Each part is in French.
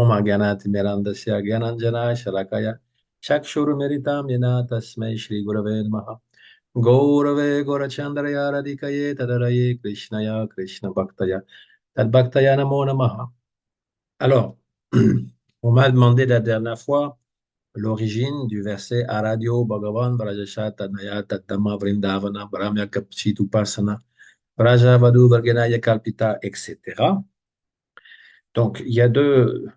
Om Ganati Mirandasya Gyananjana Shalakaya Chakshurumiritam Yena Tasmai Shri Gurave Namaha Gaurave Gorachandraya Radhikaye Tadaraye Krishnaya Krishna Bhaktaya Tad Bhaktaya Namo Namaha. Alors, on m'a demandé la dernière fois l'origine du verset Aradio Bhagavan Vrajasha Tanaya Tattama Vrindavana Brahmya Kapchitu Upasana Vraja Vadu Vargenaya Kalpita, etc. Donc, il y a deux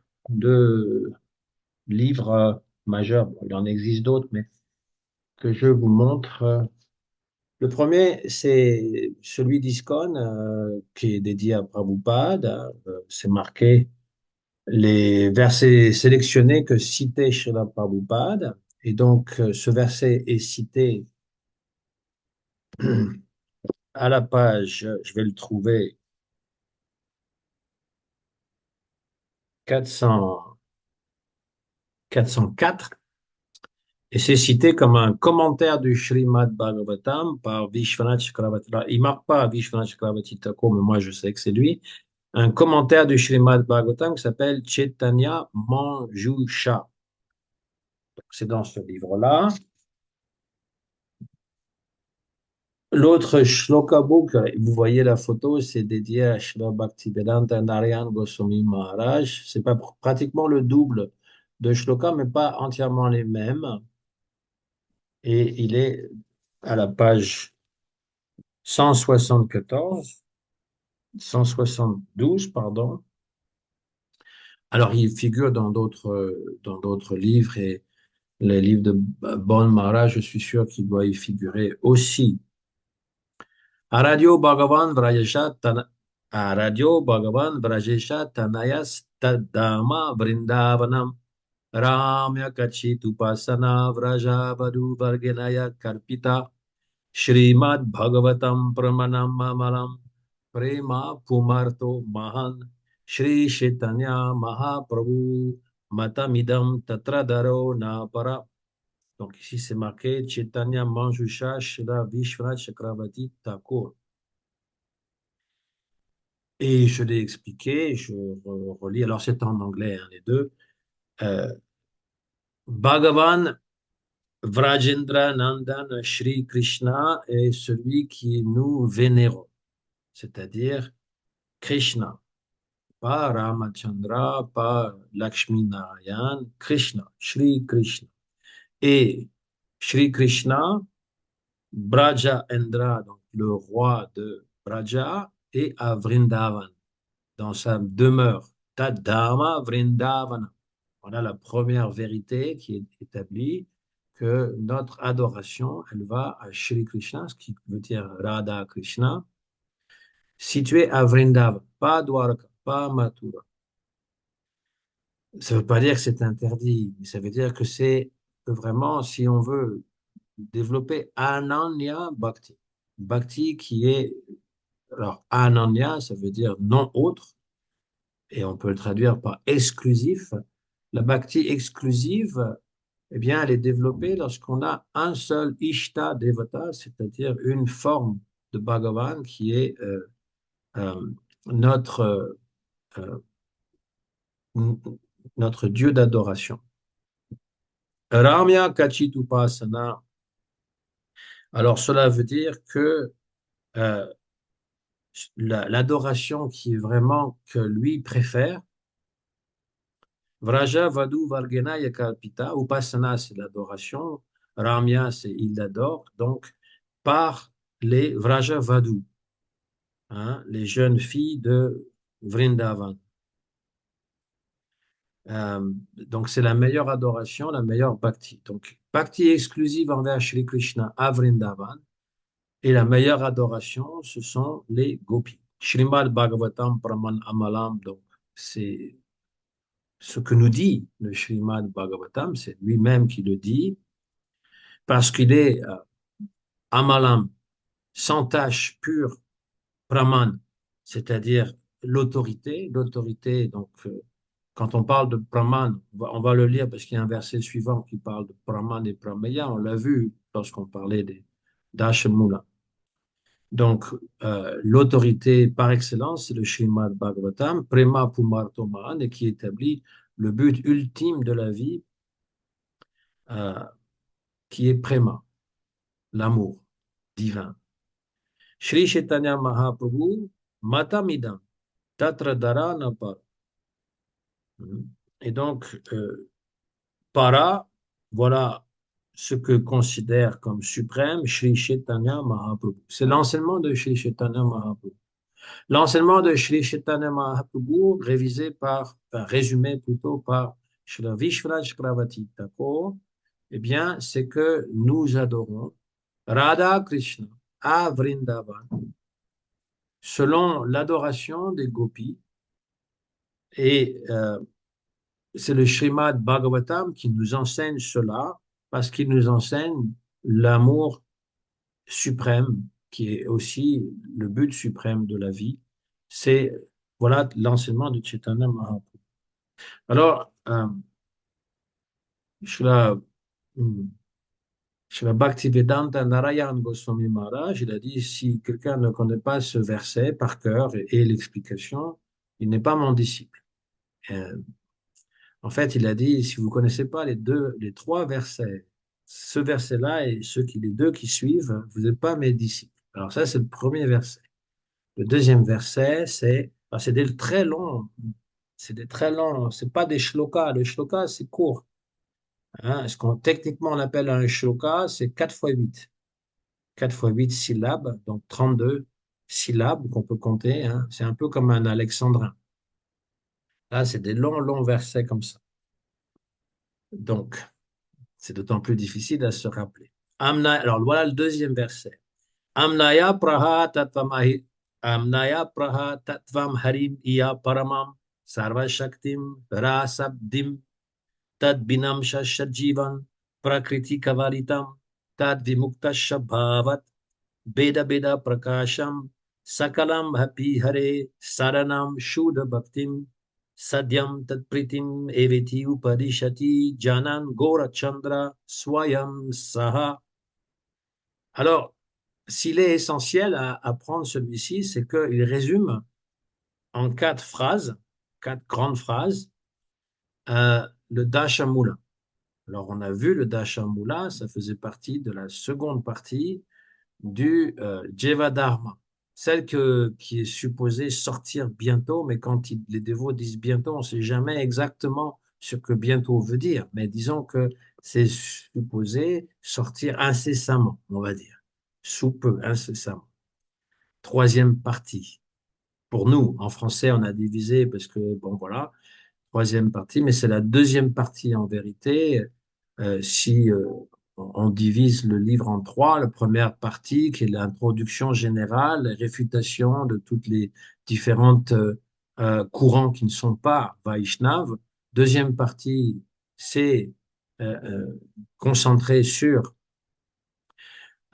livres majeurs. Bon, il en existe d'autres, mais que je vous montre. Le premier, c'est celui d'ISKCON, qui est dédié à Prabhupada. C'est marqué les versets sélectionnés que citait Srila Prabhupada. Et donc, ce verset est cité à la page, je vais le trouver, 400, 404. Et c'est cité comme un commentaire du Srimad Bhagavatam par Vishwanath Chakravarti. Là, il ne marque pas Vishwanath Chakravarti Thakur, mais moi je sais que c'est lui. Un commentaire du Srimad Bhagavatam qui s'appelle Chaitanya Manjusha. C'est dans ce livre-là. L'autre shloka book, vous voyez la photo, c'est dédié à Srila Bhaktivedanta Narayan Goswami Maharaj. C'est pas pratiquement le double de shloka, mais pas entièrement les mêmes. Et il est à la page 174, 172, pardon. Alors, il figure dans d'autres livres et les livres de Bon Maharaj, je suis sûr qu'il doit y figurer aussi. Radio Bhagavan Vrajesha Tanayas Tadama Vrindavanam Ramya Kachitu Pasana Vraja Vadu Vargenaya Karpita Shrimad Bhagavatam Pramanam Mamalam Prema Pumarto Mahan Shri Chaitanya Mahaprabhu Matamidam Tatradaro Napara. Donc ici c'est marqué Chaitanya Manjusha Shri Vishwanath Chakravarti Thakur. Et je l'ai expliqué, je relis, alors c'est en anglais hein, les deux. Euh, Bhagavan Vrajendra Nandan Shri Krishna est celui qui nous vénérons, c'est-à-dire Krishna, pas Ramachandra, pas Lakshmi Narayan, Krishna, Shri Krishna. Et Shri Krishna, Braja Indra, donc le roi de Braja, est à Vrindavan, dans sa demeure, Tadama Vrindavana. Voilà la première vérité qui est établie, que notre adoration, elle va à Shri Krishna, ce qui veut dire Radha Krishna, situé à Vrindavan, pas Dwarka, pas Mathura. Ça ne veut pas dire que c'est interdit, mais ça veut dire que c'est vraiment, si on veut développer Ananya Bhakti. Bhakti qui est, alors Ananya, ça veut dire non autre, et on peut le traduire par exclusif. La bhakti exclusive, eh bien, elle est développée lorsqu'on a un seul Ishta Devata, c'est-à-dire une forme de Bhagavan qui est euh, notre, euh, notre Dieu d'adoration. Ramya Kachitupasana. Alors, cela veut dire que euh, l'adoration qui est vraiment que lui préfère, Vraja Vadu Vargena Yakalpita, Upasana, c'est l'adoration, Ramya, c'est il l'adore, donc par les Vraja Vadu, hein, les jeunes filles de Vrindavan. Donc c'est la meilleure adoration, la meilleure bhakti. Donc bhakti exclusive envers Shri Krishna à Vrindavan, et la meilleure adoration, ce sont les gopis. Shrimad Bhagavatam Praman Amalam, donc c'est ce que nous dit le Srimad Bhagavatam, c'est lui-même qui le dit, parce qu'il est Amalam, sans tâche, pure, Brahman, c'est-à-dire l'autorité. L'autorité, donc, quand on parle de Brahman, on va le lire parce qu'il y a un verset suivant qui parle de Brahman et Brahmaya, on l'a vu lorsqu'on parlait d'Ashemula. Donc, l'autorité par excellence, c'est le Srimad Bhagavatam, Prema Pumarto Mahan, et qui établit le but ultime de la vie, euh, qui est Prema, l'amour divin. Shri Chaitanya Mahaprabhu, Matamidam, Tatra Dharanapa. Et donc, para, voilà ce que considère comme suprême Shri Chaitanya Mahaprabhu. C'est l'enseignement de Shri Chaitanya Mahaprabhu. L'enseignement de Shri Chaitanya Mahaprabhu, révisé par, enfin, résumé plutôt par Shri Vishwanath Chakravarti Thakur, eh bien, c'est que nous adorons Radha Krishna à Vrindavan selon l'adoration des gopis. Et c'est le Srimad Bhagavatam qui nous enseigne cela, parce qu'il nous enseigne l'amour suprême, qui est aussi le but suprême de la vie. C'est, voilà l'enseignement de Chaitanya Mahaprabhu. Alors, Srila Srila Bhaktivedanta Narayan Goswami Maharaj, il a dit, si quelqu'un ne connaît pas ce verset par cœur et l'explication, il n'est pas mon disciple. Euh, En fait, il a dit, si vous ne connaissez pas les trois versets, ce verset-là et les deux qui suivent, vous n'êtes pas mes disciples. Alors ça, c'est le premier verset. Le deuxième verset, c'est des très longs, c'est des très longs, c'est pas des shlokas. Le shloka, c'est court. Hein. Techniquement, on appelle un shloka, c'est 4 fois 8. 4 fois 8 syllabes, donc 32 syllabes qu'on peut compter. Hein. C'est un peu comme un alexandrin. Là, c'est des longs, longs versets comme ça. Donc, c'est d'autant plus difficile à se rappeler. Alors voilà le deuxième verset. Amnaya praha tatvamahi, Amnaya praha tatvam harim iya paramam sarva shaktim rasabdim tad binam shashajivan prakriti kavalitam tad vimukta shabhavat beda beda prakasham sakalam hapi hare saranam shuddha bhaktim sadyam tatpritim eveti upadishati janan gora chandra swayam saha. Alors, s'il est essentiel à apprendre celui-ci, c'est qu'il résume en 4 phrases, 4 grandes phrases, le Dashamula. Alors, on a vu le Dashamula, ça faisait partie de la seconde partie du Jevadharma, celle qui est supposée sortir bientôt, mais quand les dévots disent bientôt, on ne sait jamais exactement ce que bientôt veut dire, mais disons que c'est supposé sortir incessamment, on va dire, sous peu, incessamment. Troisième partie. Pour nous, en français, on a divisé parce que, bon, voilà, troisième partie, mais c'est la deuxième partie en vérité. Si on divise le livre en trois, la première partie qui est l'introduction générale, la réfutation de toutes les différentes courants qui ne sont pas Vaishnav. Deuxième partie, c'est euh, euh, concentré sur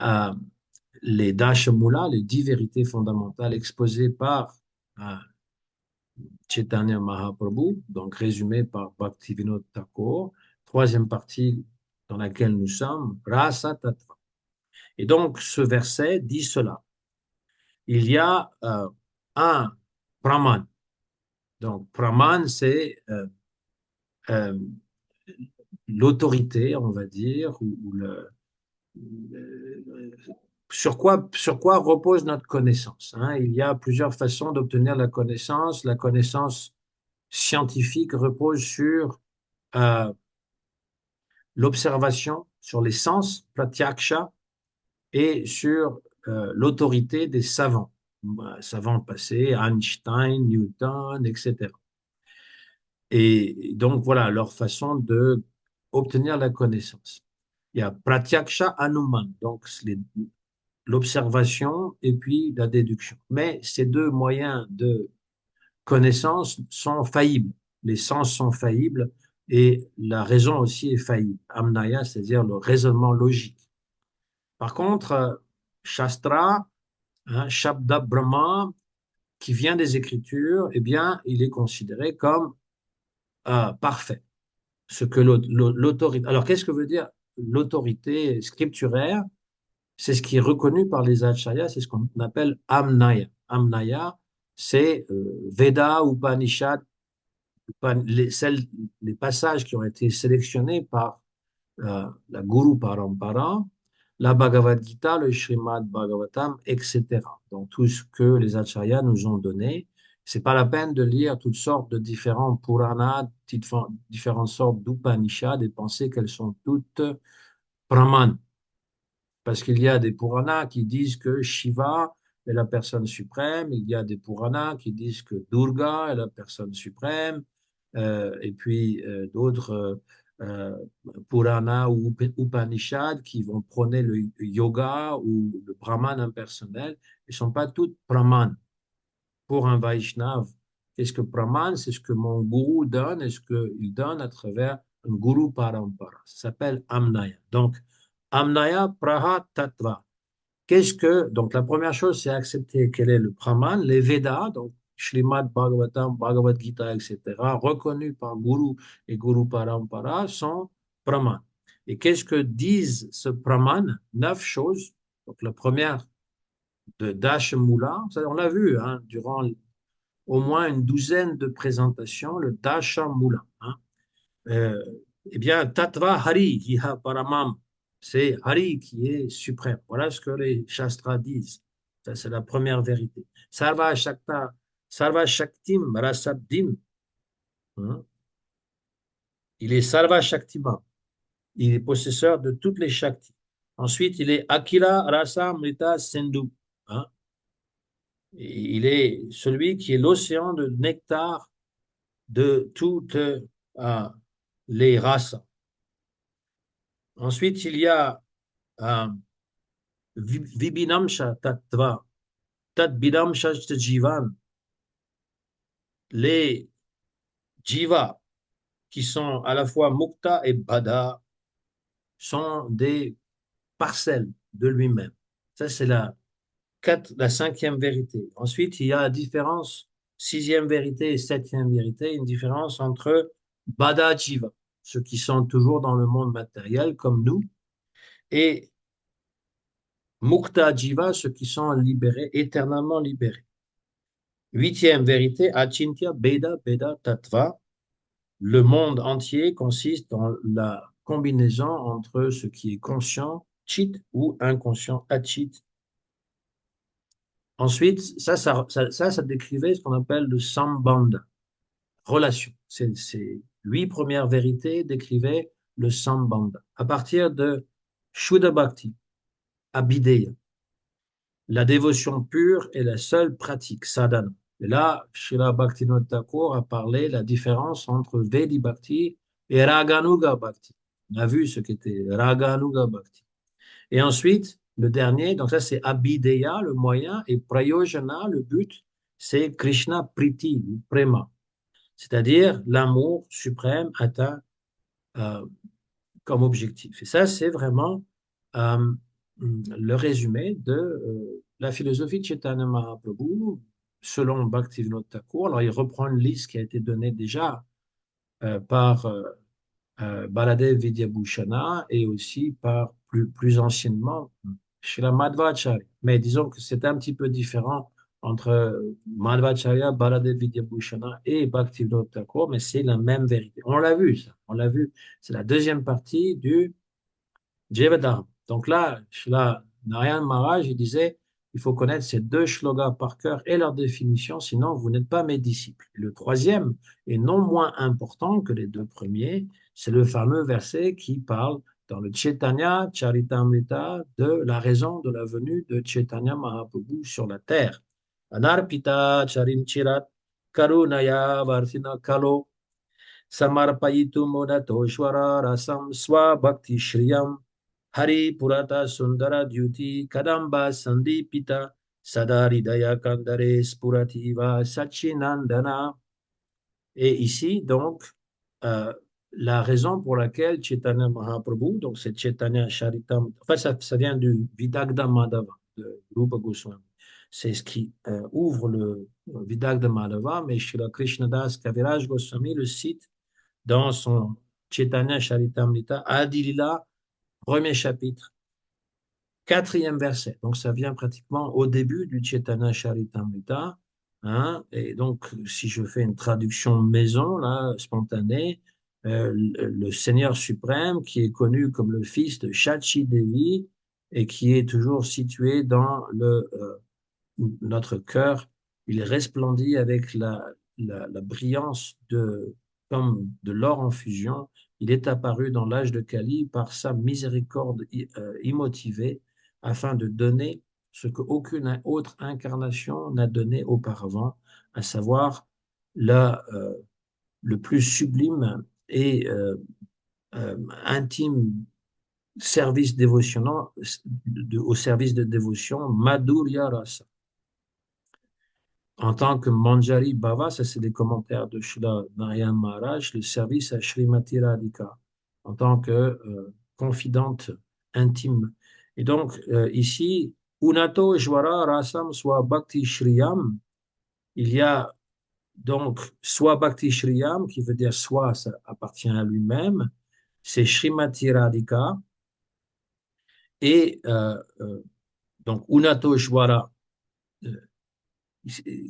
euh, les Dashamula, les 10 vérités fondamentales exposées par euh, Chaitanya Mahaprabhu, donc résumé par Bhaktivinoda Thakur. Troisième partie dans laquelle nous sommes, Rasa Tattva. Et donc, ce verset dit cela. Il y a un Brahman. Donc, Brahman, c'est euh, l'autorité, on va dire, ou sur quoi repose notre connaissance. Hein. Il y a plusieurs façons d'obtenir la connaissance. La connaissance scientifique repose sur l'observation, sur les sens, pratyaksha, et sur l'autorité des savants, savants passés, Einstein, Newton, etc. Et donc voilà leur façon de obtenir la connaissance. Il y a pratyaksha anuman, donc l'observation et puis la déduction. Mais ces deux moyens de connaissance sont faillibles. Les sens sont faillibles et la raison aussi est faillible. Amnaya, c'est-à-dire le raisonnement logique. Par contre, Shastra, hein, Shabda Brahma, qui vient des Écritures, eh bien, il est considéré comme parfait. Ce que l'autorité. Alors, qu'est-ce que veut dire l'autorité scripturaire? C'est ce qui est reconnu par les acharyas, c'est ce qu'on appelle Amnaya. Amnaya, c'est Veda, Upanishad, les passages qui ont été sélectionnés par la Guru Parampara, la Bhagavad Gita, le Srimad Bhagavatam, etc. Donc tout ce que les acharyas nous ont donné, c'est pas la peine de lire toutes sortes de différents Puranas, différentes sortes d'Upanishads et penser qu'elles sont toutes Brahman. Parce qu'il y a des Puranas qui disent que Shiva est la personne suprême, il y a des Puranas qui disent que Durga est la personne suprême, et puis d'autres Puranas ou Upanishads qui vont prôner le yoga ou le Brahman impersonnel. Ils ne sont pas toutes Brahman. Pour un Vaishnav, qu'est-ce que Brahman? C'est ce que mon gourou donne et ce qu'il donne à travers un Guru Parampara. Ça s'appelle Amnaya. Donc, Amnaya Praha Tattva. Donc la première chose, c'est accepter quel est le Brahman, les Védas, donc Srimad Bhagavatam, Bhagavad Gita, etc., reconnus par Guru et Guru Parampara, sont Brahman. Et qu'est-ce que disent ce Brahman? 9 choses. Donc la première, de Dashamula, on l'a vu hein, durant au moins une douzaine de présentations, le Dashamula. Hein. Euh, eh bien, Tattva Hari, Iha Paramam, c'est Hari qui est suprême. Voilà ce que les Shastras disent. Ça, c'est la première vérité. Sarva Shakta, Sarva Shaktim, Rasabdim. Hein. Il est Sarva Shaktima. Il est possesseur de toutes les Shaktis. Ensuite, il est Akila Rasa Mrita Sindhu. Hein. Il est celui qui est l'océan de nectar de toutes les races. Ensuite, il y a euh, Vibhinamsha Tattva, Tadbidamsha Jivan, les jivas qui sont à la fois mukta et bada sont des parcelles de lui-même. Ça, c'est la cinquième vérité. Ensuite, il y a la différence, sixième vérité et septième vérité, une différence entre bada jiva, ceux qui sont toujours dans le monde matériel comme nous, et mukta jiva, ceux qui sont libérés, éternellement libérés. Huitième vérité, Achintya Beda Beda Tattva. Le monde entier consiste dans la combinaison entre ce qui est conscient, chit, ou inconscient, achit. Ensuite, ça décrivait ce qu'on appelle le sambandha, relation. Ces 8 premières vérités décrivaient le sambandha. À partir de Shuddha Bhakti, Abhideya, la dévotion pure est la seule pratique, sadhana. Et là, Srila Bhaktivinoda Thakur a parlé de la différence entre Vedi Bhakti et Raganuga Bhakti. On a vu ce qu'était Raganuga Bhakti. Et ensuite, le dernier, donc ça c'est Abhideya, le moyen, et Prayojana, le but, c'est Krishna Priti, ou Prema, c'est-à-dire l'amour suprême atteint euh, comme objectif. Et ça, c'est vraiment euh, le résumé de la philosophie de Chaitanya Mahaprabhu selon Bhaktivinoda Thakur. Alors, il reprend une liste qui a été donnée déjà par Baladev Vidyabhushana et aussi par plus anciennement Srila Madhvacharya. Mais disons que c'est un petit peu différent entre Madhvacharya, Baladev Vidyabhushana et Bhaktivinoda Thakur, mais c'est la même vérité. On l'a vu, ça. On l'a vu. C'est la deuxième partie du Jevadharma. Donc là, Srila Narayan Maharaj, il disait, il faut connaître ces 2 shlokas par cœur et leur définition, sinon vous n'êtes pas mes disciples. Et le troisième, et non moins important que les 2 premiers, c'est le fameux verset qui parle dans le Chaitanya Charitamrita de la raison de la venue de Chaitanya Mahaprabhu sur la terre. Anarpita charim chirat karunaya vartina kalo samarpayitu monatoshvara rasam swabhakti shriyam Hari Purata Sundara Dyuti Kadamba Sandipita Sadaridaya Kandare Spurativa Sachinandana. Et ici, donc, euh, la raison pour laquelle Chaitanya Mahaprabhu, donc c'est Chaitanya Charitam, enfin ça vient du Vidagda Madhava de Rupa Goswami. C'est ce qui ouvre le Vidagda Madhava, mais Srila Krishnadas Kaviraj Goswami le cite dans son Chaitanya Charitamrita Adilila, premier chapitre. Quatrième verset, donc ça vient pratiquement au début du Chaitanya Charitamrita, hein. Et donc, si je fais une traduction maison, là, spontanée, le Seigneur suprême, qui est connu comme le fils de Shachi Devi et qui est toujours situé dans notre cœur, il resplendit avec la brillance comme de l'or en fusion. Il est apparu dans l'âge de Kali par sa miséricorde immotivée afin de donner ce qu'aucune autre incarnation n'a donné auparavant, à savoir la, euh, le plus sublime et intime service dévotionnel, au service de dévotion, Madhurya Rasa. En tant que Manjari Bhava, ça c'est des commentaires de Srila Narayan Maharaj, le service à Srimati Radhika, en tant que confidente intime. Et donc ici, Unato Jwara Rasam Swa Bhakti Shriyam, il y a donc Swa Bhakti Shriyam, qui veut dire soit ça appartient à lui-même, c'est Srimati Radhika, et donc Unato Jwara, euh,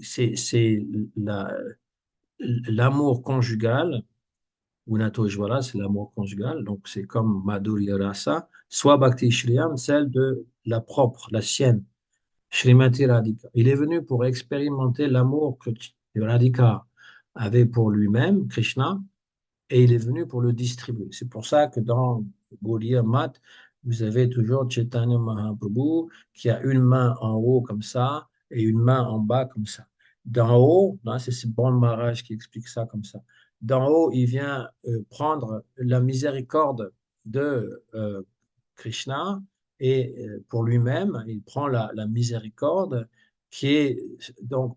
c'est l'amour conjugal. Unato Jwara, c'est l'amour conjugal, donc c'est comme Madhurya Rasa, soit Bhakti Shriyam, celle de la propre, la sienne, Srimati Radhika. Il est venu pour expérimenter l'amour que Radhika avait pour lui-même, Krishna, et il est venu pour le distribuer. C'est pour ça que dans Gaudiya Math, vous avez toujours Chaitanya Mahaprabhu qui a une main en haut comme ça et une main en bas comme ça. D'en haut, hein, c'est Bon Maharaj qui explique ça comme ça. D'en haut, il vient prendre la miséricorde de Krishna et pour lui-même, il prend la miséricorde qui est donc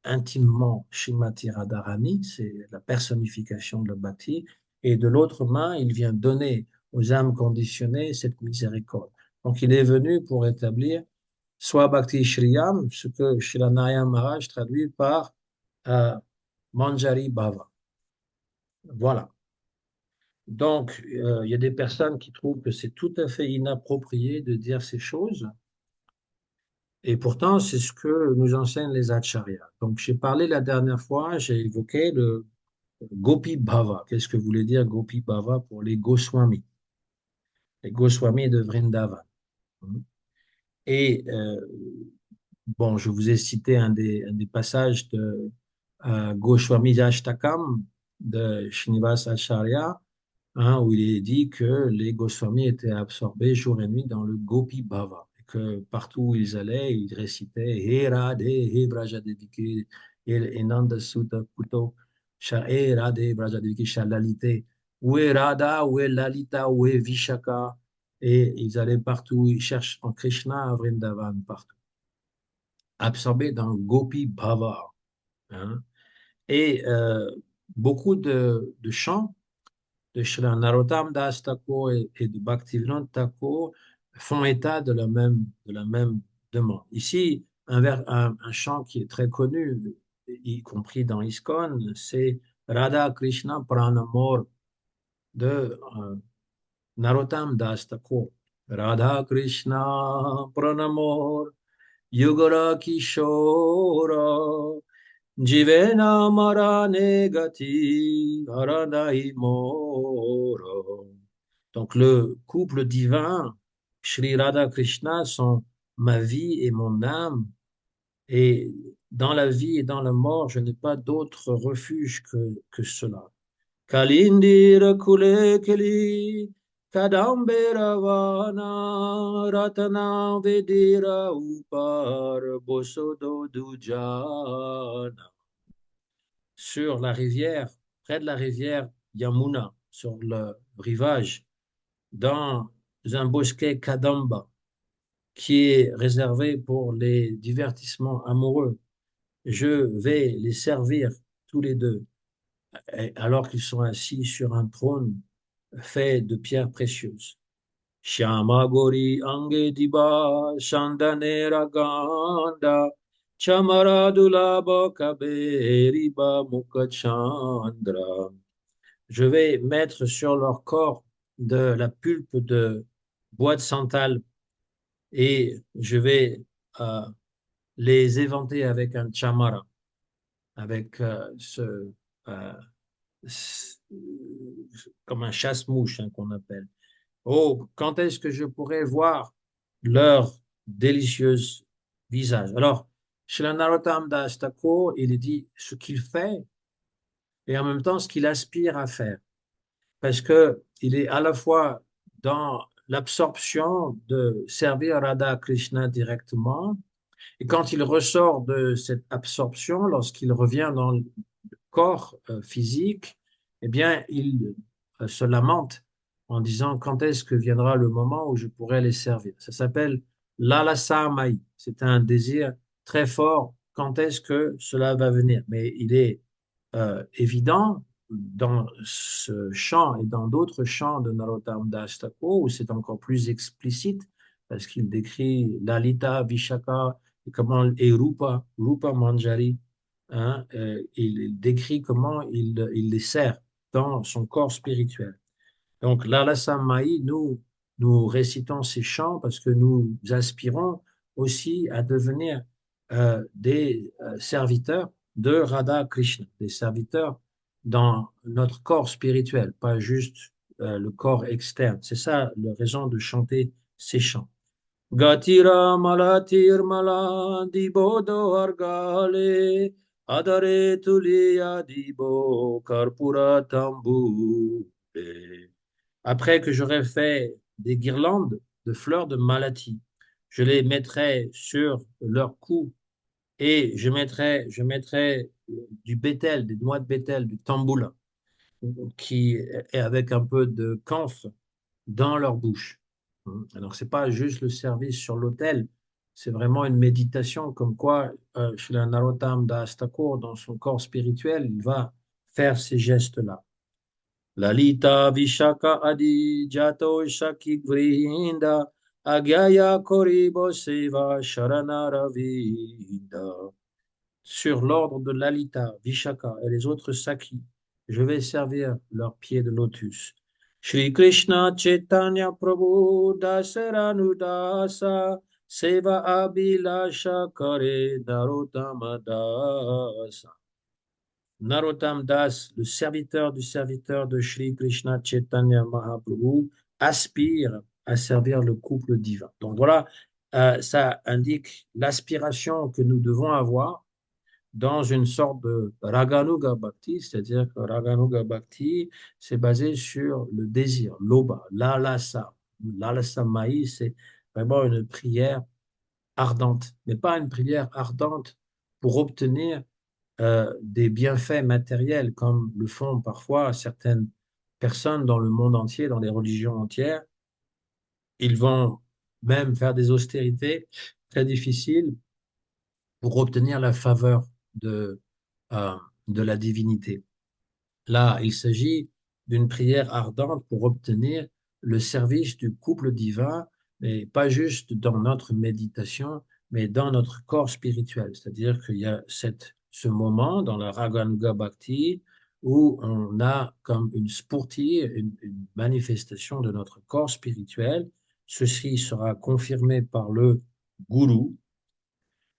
intimement Srimati Radharani, c'est la personnification de la bhakti, et de l'autre main, il vient donner aux âmes conditionnées cette miséricorde. Donc il est venu pour établir soit Bhakti Shriyam, ce que Srila Narayan Maharaj traduit par euh, Manjari Bhava. Voilà. Donc, il y a des personnes qui trouvent que c'est tout à fait inapproprié de dire ces choses, et pourtant, c'est ce que nous enseignent les acharyas. Donc, j'ai parlé la dernière fois, j'ai évoqué le Gopi Bhava. Qu'est-ce que voulait dire Gopi Bhava pour les Goswamis de Vrindavan? Et bon, je vous ai cité un des passages de Goswami Ashtakam de Srinivas Acharya, hein, où il est dit que les Goswamis étaient absorbés jour et nuit dans le Gopi Bhava, et que partout où ils allaient, ils récitaient He Radhe, He Brajadeviki, He Nanda Sutta Puto, He Radhe, Brajadeviki, Shalalite, où est Radha, où est Lalita, où est Vishaka, et ils allaient partout, ils cherchent en Krishna à Vrindavan, partout, absorbés dans le Gopi Bhava, hein. Et beaucoup de chants de Sri Narottam Das Thakur et de Bhaktivinoda Thakur font état de la même demande. Ici, un chant qui est très connu, y compris dans ISKCON, c'est Radha Krishna Pranamor de Narottam Das Thakur. Radha Krishna Pranamor Yugara Kishora Jivena Marane Gati Aranai Moro. Donc le couple divin, Sri Radha Krishna, sont ma vie et mon âme. Et dans la vie et dans la mort, je n'ai pas d'autre refuge que cela. Kalindira Kule Kali Kadambera Vana Ratana Vedira Upar Bosodo Dujana. Sur la rivière, près de la rivière Yamuna, sur le rivage, dans un bosquet Kadamba qui est réservé pour les divertissements amoureux. Je vais les servir tous les deux, alors qu'ils sont assis sur un trône fait de pierres précieuses. Shyama Gori Ange Diba Shandanera Ganda Chamara Dulaba Kaberiba Mukachandra. Je vais mettre sur leur corps de la pulpe de bois de santal et je vais les éventer avec un chamara, avec euh, ce- comme un chasse-mouche hein, qu'on appelle. Oh, quand est-ce que je pourrais voir leur délicieux visage? Alors, chez le Narottam Das Thakur, il dit ce qu'il fait et en même temps ce qu'il aspire à faire. Parce que il est à la fois dans l'absorption de servir Radha Krishna directement, et quand il ressort de cette absorption, lorsqu'il revient dans le corps physique, eh bien, il se lamente en disant quand est-ce que viendra le moment où je pourrai les servir. Ça s'appelle l'alasa mai. C'est un désir très fort. Quand est-ce que cela va venir? Mais il est évident dans ce chant et dans d'autres chants de Narottam Das Thakur où c'est encore plus explicite parce qu'il décrit Lalita, Vishaka et Rupa Manjari. Hein, il décrit comment il les sert dans son corps spirituel. Donc, l'Alasa Mai, nous récitons ces chants parce que nous aspirons aussi à devenir des serviteurs de Radha Krishna, des serviteurs dans notre corps spirituel, pas juste le corps externe. C'est ça la raison de chanter ces chants. Gatira malatir mala dibodo argale adare tulia dibo karpura tambu. Après que j'aurai fait des guirlandes de fleurs de malati, je les mettrai sur leur cou et je mettrai du bétel, des noix de bétel, du tamboula, qui est avec un peu de camphre dans leur bouche. Alors, c'est pas juste le service sur l'autel, c'est vraiment une méditation, comme quoi, chez le Narottam Das Thakur, dans son corps spirituel, il va faire ces gestes-là. Lalita Vishaka Adi Jato Shaki Vrinda Agyaya Koribo Seva Sharana Ravinda. Sur l'ordre de Lalita, Vishaka et les autres Sakis, je vais servir leurs pieds de lotus. Shri Krishna Chaitanya Prabhu Dasaranudasa Seva Abhilasha Kare Narottama Dasa. Narottam Das, le serviteur de Shri Krishna Chaitanya Mahaprabhu, aspire à servir le couple divin. Donc voilà, ça indique l'aspiration que nous devons avoir dans une sorte de Raganuga Bhakti, c'est-à-dire que Raganuga Bhakti, c'est basé sur le désir, l'oba, l'alasa. L'alasa maï, c'est vraiment une prière ardente, mais pas une prière ardente pour obtenir des bienfaits matériels, comme le font parfois certaines personnes dans le monde entier, dans les religions entières. Ils vont même faire des austérités très difficiles pour obtenir la faveur de, euh, de la divinité. Là, il s'agit d'une prière ardente pour obtenir le service du couple divin, mais pas juste dans notre méditation, mais dans notre corps spirituel. C'est-à-dire qu'il y a ce moment dans la Raganuga Bhakti où on a comme une spurti, une manifestation de notre corps spirituel. Ceci sera confirmé par le gourou,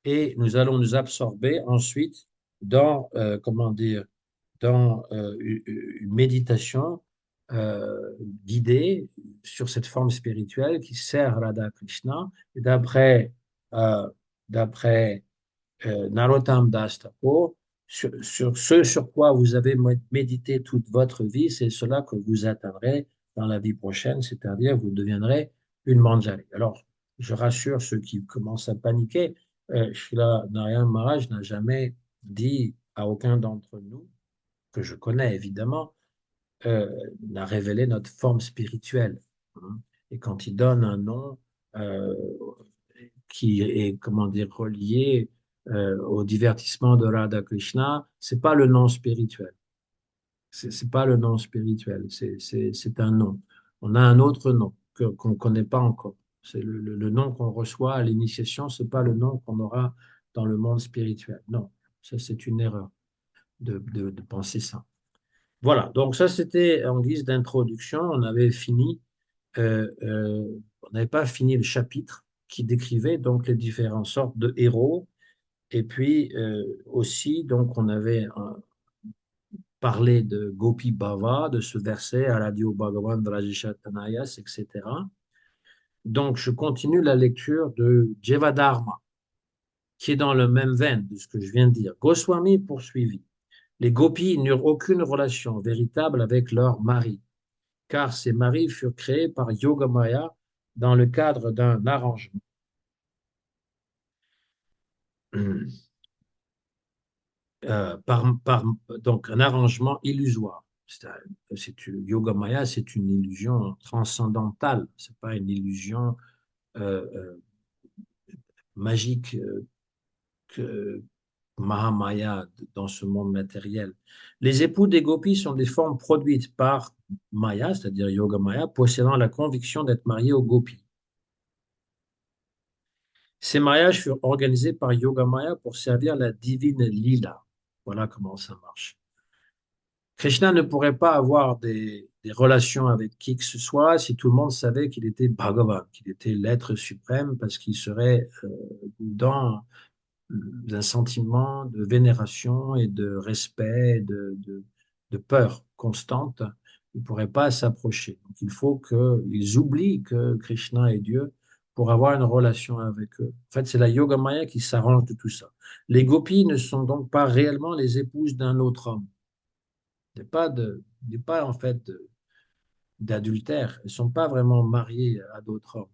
et nous allons nous absorber ensuite dans, comment dire, dans une méditation guidée sur cette forme spirituelle qui sert Radha Krishna. Et euh, d'après Narottam Das Thakur, sur ce sur quoi vous avez médité toute votre vie, c'est cela que vous atteindrez dans la vie prochaine, c'est-à-dire vous deviendrez une manjari. Alors, je rassure ceux qui commencent à paniquer, Srila Narayana Maharaj n'a jamais dit à aucun d'entre nous, que je connais évidemment, n'a révélé notre forme spirituelle. Hein. Et quand il donne un nom euh, qui est, comment dire, relié au divertissement de Radha Krishna, c'est pas le nom spirituel. C'est pas le nom spirituel, c'est un nom. On a un autre nom qu'on ne connaît pas encore. C'est le nom qu'on reçoit à l'initiation, c'est pas le nom qu'on aura dans le monde spirituel. Non, ça c'est une erreur de penser ça. Voilà, donc ça c'était en guise d'introduction. On n'avait pas fini le chapitre qui décrivait donc les différentes sortes de héros Et puis aussi, donc, on avait parlé de Gopi Bhava, de ce verset, Aradio Bhagavan Rajeshatanayas, etc. Donc, je continue la lecture de Jevadharma, qui est dans le même veine de ce que je viens de dire. Goswami poursuivit. Les gopis n'eurent aucune relation véritable avec leurs maris, car ces maris furent créés par Yogamaya dans le cadre d'un arrangement. Donc un arrangement illusoire. Yogamaya, c'est une illusion transcendantale, c'est pas une illusion euh, magique que Mahamaya dans ce monde matériel. Les époux des gopis sont des formes produites par Maya, c'est-à-dire Yogamaya, possédant la conviction d'être mariés aux gopis. Ces mariages furent organisés par Yogamaya pour servir la divine Lila. Voilà comment ça marche. Krishna ne pourrait pas avoir des relations avec qui que ce soit si tout le monde savait qu'il était Bhagavan, qu'il était l'être suprême, parce qu'il serait dans un sentiment de vénération et de respect, de peur constante. Il ne pourrait pas s'approcher. Donc il faut qu'ils oublient que Krishna est Dieu pour avoir une relation avec eux. En fait, c'est la Yoga Maya qui s'arrange de tout ça. Les gopis ne sont donc pas réellement les épouses d'un autre homme. Il n'y a pas en fait d'adultère. Elles ne sont pas vraiment mariées à d'autres hommes.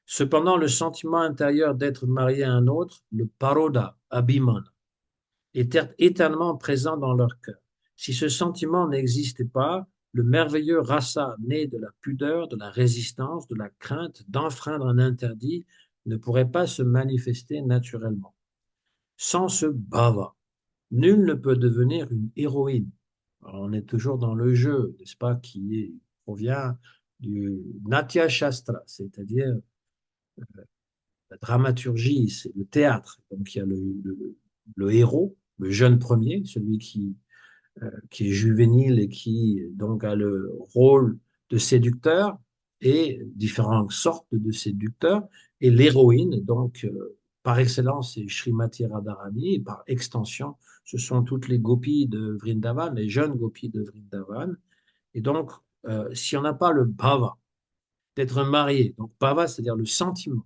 Cependant, le sentiment intérieur d'être marié à un autre, le paroda, abhiman, est éternellement présent dans leur cœur. Si ce sentiment n'existait pas, le merveilleux rasa né de la pudeur, de la résistance, de la crainte d'enfreindre un interdit ne pourrait pas se manifester naturellement. Sans ce bhava, nul ne peut devenir une héroïne. Alors, on est toujours dans le jeu, n'est-ce pas, provient du Natya Shastra, c'est-à-dire la dramaturgie, c'est le théâtre. Donc il y a le héros, le jeune premier, celui qui est juvénile et qui donc a le rôle de séducteur et différentes sortes de séducteurs, et l'héroïne, donc par excellence, c'est Srimati Radharani, et par extension, ce sont toutes les gopis de Vrindavan, les jeunes gopis de Vrindavan. Et donc, si on n'a pas le bhava, d'être marié, donc bhava, c'est-à-dire le sentiment,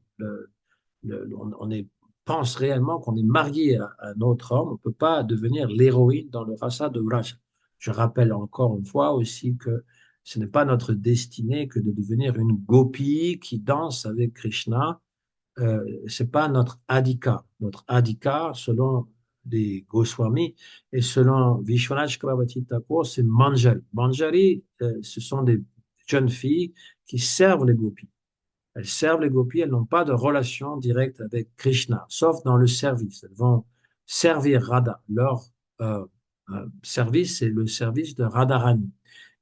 pense réellement qu'on est marié à un autre homme, on ne peut pas devenir l'héroïne dans le rasa de Vraja. Je rappelle encore une fois aussi que ce n'est pas notre destinée que de devenir une gopi qui danse avec Krishna. Ce n'est pas notre adhika. Notre adhika, selon les Goswamis et selon Vishwanath Chakravarti Thakur, c'est Manjari. Manjari, ce sont des jeunes filles qui servent les gopis. Elles servent les gopis, elles n'ont pas de relation directe avec Krishna, sauf dans le service. Elles vont servir Radha. Leur service, c'est le service de Radharani.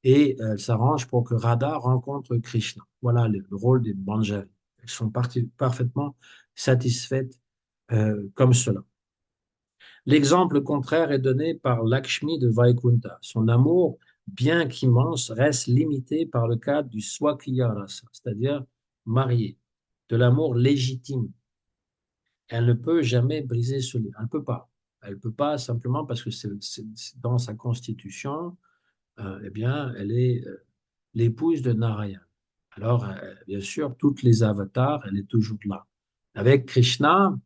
Et elles s'arrangent pour que Radha rencontre Krishna. Voilà le rôle des Manjari. Elles sont parfaitement satisfaites comme cela. L'exemple contraire est donné par Lakshmi de Vaikunta. Son amour, bien qu'immense, reste limité par le cadre du Swakiya Rasa, c'est-à-dire marié, de l'amour légitime. Elle ne peut jamais briser ce lien. Elle ne peut pas. Elle ne peut pas simplement parce que c'est dans sa constitution, eh bien, elle est l'épouse de Narayan. Alors, bien sûr, toutes les avatars, elle est toujours là. Avec Krishna,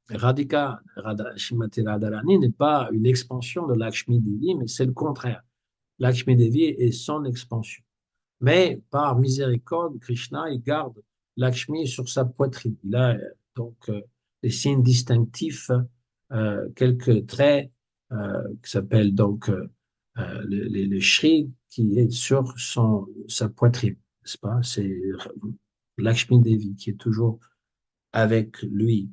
Shrimati Radharani n'est pas une expansion de Lakshmi Devi, mais c'est le contraire. Lakshmi Devi est son expansion. Mais par miséricorde, Krishna, il garde Lakshmi sur sa poitrine. Il a donc des signes distinctifs, quelques traits qui s'appellent donc le Shri qui est sur sa poitrine, n'est-ce pas? C'est Lakshmi Devi qui est toujours avec lui.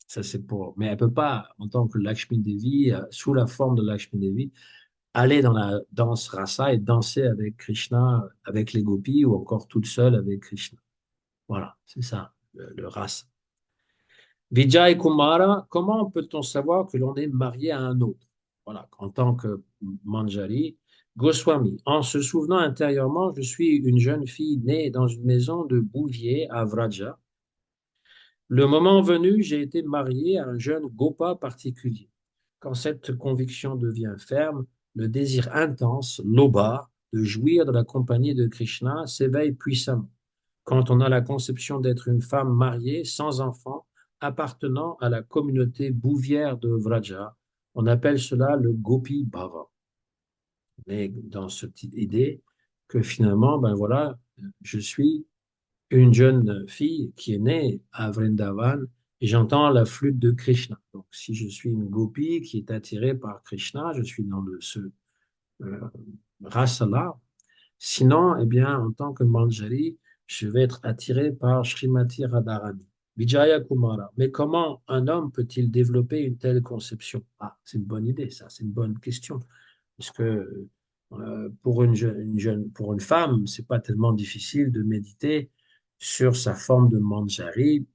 Ça, c'est pour. Mais elle peut pas, en tant que Lakshmi Devi, sous la forme de Lakshmi Devi, aller dans la danse rasa et danser avec Krishna, avec les gopis ou encore toute seule avec Krishna. Voilà, c'est ça, le rasa. Vijay Kumara, comment peut-on savoir que l'on est marié à un autre? Voilà, en tant que Manjari, Goswami, en se souvenant intérieurement, je suis une jeune fille née dans une maison de bouvier à Vraja. Le moment venu, j'ai été marié à un jeune Gopa particulier. Quand cette conviction devient ferme, le désir intense, loba, de jouir de la compagnie de Krishna s'éveille puissamment. Quand on a la conception d'être une femme mariée, sans enfant, appartenant à la communauté bouvière de Vraja, on appelle cela le Gopi Bhava. Mais dans cette idée que finalement, ben voilà, je suis une jeune fille qui est née à Vrindavan et j'entends la flûte de Krishna. Donc, si je suis une gopi qui est attirée par Krishna, je suis dans ce euh, rasa-là. Sinon, eh bien, en tant que Manjari, je vais être attiré par Srimati Radharani. Vijaya Kumara. Mais comment un homme peut-il développer une telle conception? Ah, c'est une bonne idée, ça, c'est une bonne question. Parce que pour pour une femme, c'est pas tellement difficile de méditer sur sa forme de manjari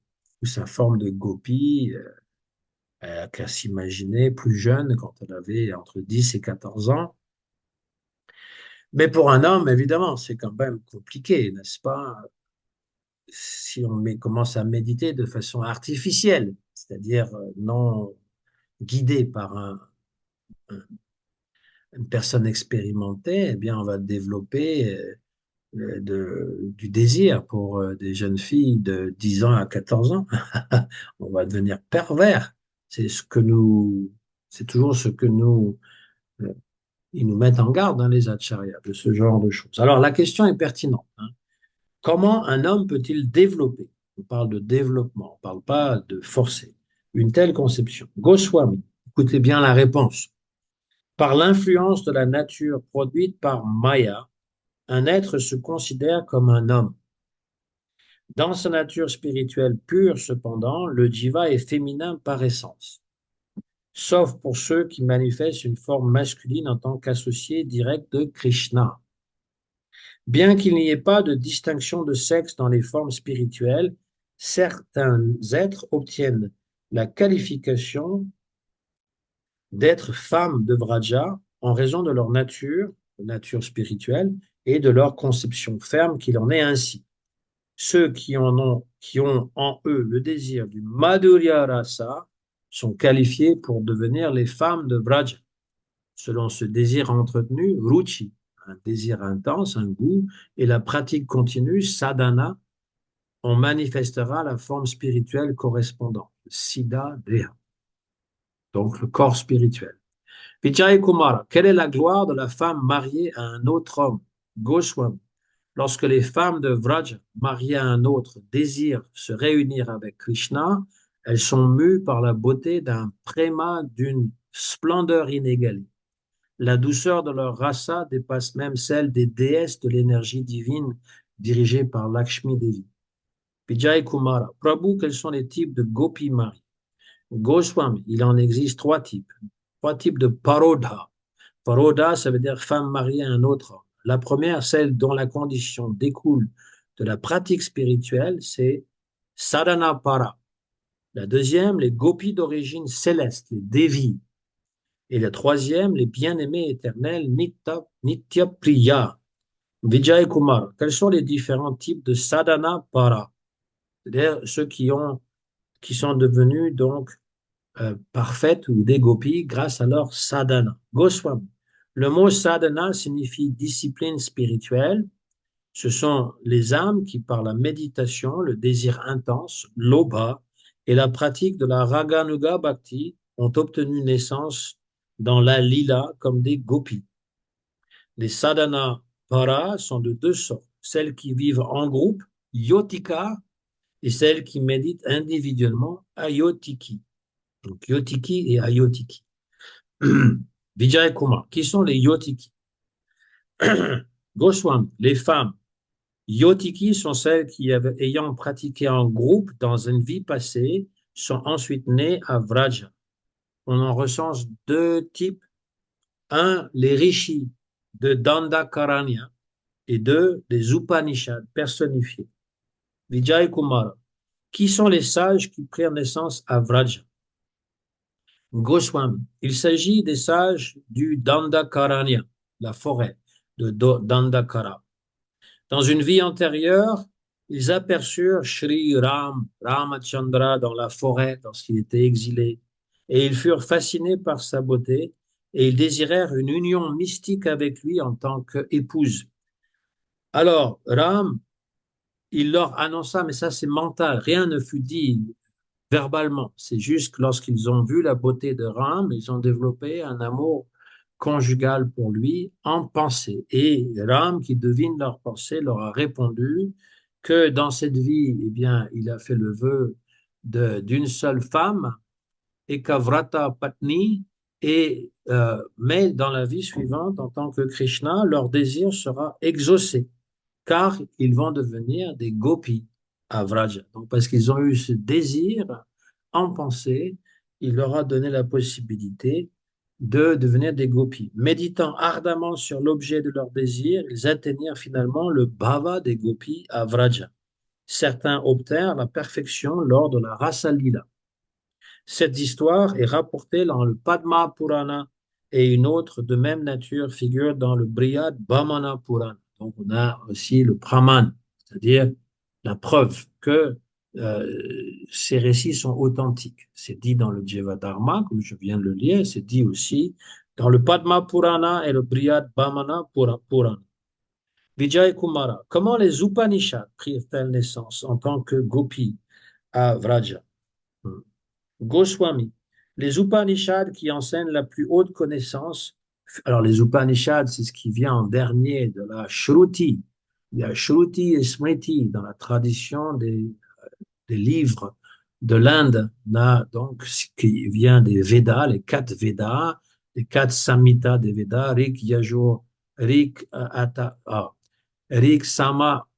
ou sa forme de gopi. Elle a qu'à s'imaginer plus jeune quand elle avait entre 10 et 14 ans. Mais pour un homme, évidemment, c'est quand même compliqué, n'est-ce pas? Si on commence à méditer de façon artificielle, c'est-à-dire non guidé par une personne expérimentée, eh bien, on va développer du désir pour des jeunes filles de 10 ans à 14 ans. On va devenir pervers. C'est ce que nous, c'est toujours ce que euh, ils nous mettent en garde dans les acharyas, de ce genre de choses. Alors, la question est pertinente, hein. Comment un homme peut-il développer? On parle de développement, on ne parle pas de forcer une telle conception. Goswami, écoutez bien la réponse. Par l'influence de la nature produite par Maya, un être se considère comme un homme. Dans sa nature spirituelle pure, cependant, le jiva est féminin par essence, sauf pour ceux qui manifestent une forme masculine en tant qu'associé direct de Krishna. Bien qu'il n'y ait pas de distinction de sexe dans les formes spirituelles, certains êtres obtiennent la qualification d'être femmes de Vraja en raison de leur nature spirituelle, et de leur conception ferme qu'il en est ainsi. Ceux qui ont en eux le désir du Madhurya Rasa sont qualifiés pour devenir les femmes de Vraja. Selon ce désir entretenu, Ruchi, un désir intense, un goût, et la pratique continue, Sadhana, on manifestera la forme spirituelle correspondante, Siddha Deha, donc le corps spirituel. Vijay Kumara, quelle est la gloire de la femme mariée à un autre homme? Goswami, lorsque les femmes de Vraja, mariées à un autre, désirent se réunir avec Krishna, elles sont mues par la beauté d'un préma d'une splendeur inégalée. La douceur de leur rasa dépasse même celle des déesses de l'énergie divine dirigées par Lakshmi Devi. Vijay Kumara, Prabhu, quels sont les types de gopi Mari? Goswami, il en existe trois types de parodha. Parodha, ça veut dire femme mariée à un autre homme. La première, celle dont la condition découle de la pratique spirituelle, c'est sadhana para. La deuxième, les gopis d'origine céleste, les devis. Et la troisième, les bien-aimés éternels, nitya priya. Vijay Kumar, quels sont les différents types de sadhana para? C'est-à-dire ceux qui sont devenus donc parfaites ou des gopis grâce à leur sadhana. Goswami. Le mot sadhana signifie discipline spirituelle. Ce sont les âmes qui, par la méditation, le désir intense, l'obha et la pratique de la raganuga bhakti, ont obtenu naissance dans la lila comme des gopis. Les sadhana para sont de deux sortes, celles qui vivent en groupe, yotika, et celles qui méditent individuellement, ayotiki. Donc yotiki et ayotiki. Vijay Kumar, qui sont les yotiki? Goswami, les femmes. Yotiki sont celles qui, ayant pratiqué en groupe dans une vie passée, sont ensuite nées à Vraja. On en recense deux types. Un, les rishis de Dandakaranya, et deux, les Upanishads personnifiés. Vijay Kumara. Qui sont les sages qui prirent naissance à Vraja? Goswami. Il s'agit des sages du Dandakaranya, la forêt de Dandakara. Dans une vie antérieure, ils aperçurent Shri Ram, Ramachandra dans la forêt lorsqu'il était exilé, et ils furent fascinés par sa beauté, et ils désirèrent une union mystique avec lui en tant qu'épouse. Alors, Ram, il leur annonça, mais ça c'est mental, rien ne fut dit verbalement. C'est juste que lorsqu'ils ont vu la beauté de Ram, ils ont développé un amour conjugal pour lui en pensée. Et Ram, qui devine leur pensée, leur a répondu que dans cette vie, eh bien, il a fait le vœu d'une seule femme, Ekavrata Patni, mais dans la vie suivante, en tant que Krishna, leur désir sera exaucé, car ils vont devenir des gopis à Vraja. Donc, parce qu'ils ont eu ce désir en pensée, il leur a donné la possibilité de devenir des gopis. Méditant ardemment sur l'objet de leur désir, ils atteignirent finalement le bhava des gopis à Vraja. Certains obtinrent la perfection lors de la Rasa Lila. Cette histoire est rapportée dans le Padma Purana et une autre de même nature figure dans le Brihad Vamana Purana. Donc on a aussi le Praman, c'est-à-dire la preuve que ces récits sont authentiques. C'est dit dans le Jivadharma, comme je viens de le lire, c'est dit aussi dans le Padma Purana et le Brihad Vamana Purana. Vijay Kumara, comment les Upanishads prirent-elles naissance en tant que gopis à Vraja? Goswami, les Upanishads qui enseignent la plus haute connaissance. Alors, les Upanishads, c'est ce qui vient en dernier de la Shruti. Il y a Shruti et Smriti dans la tradition des livres de l'Inde. On a donc ce qui vient des Védas, les 4 Védas, les 4 Samhitas des Védas, Rik, Yajur, Rik, Sama,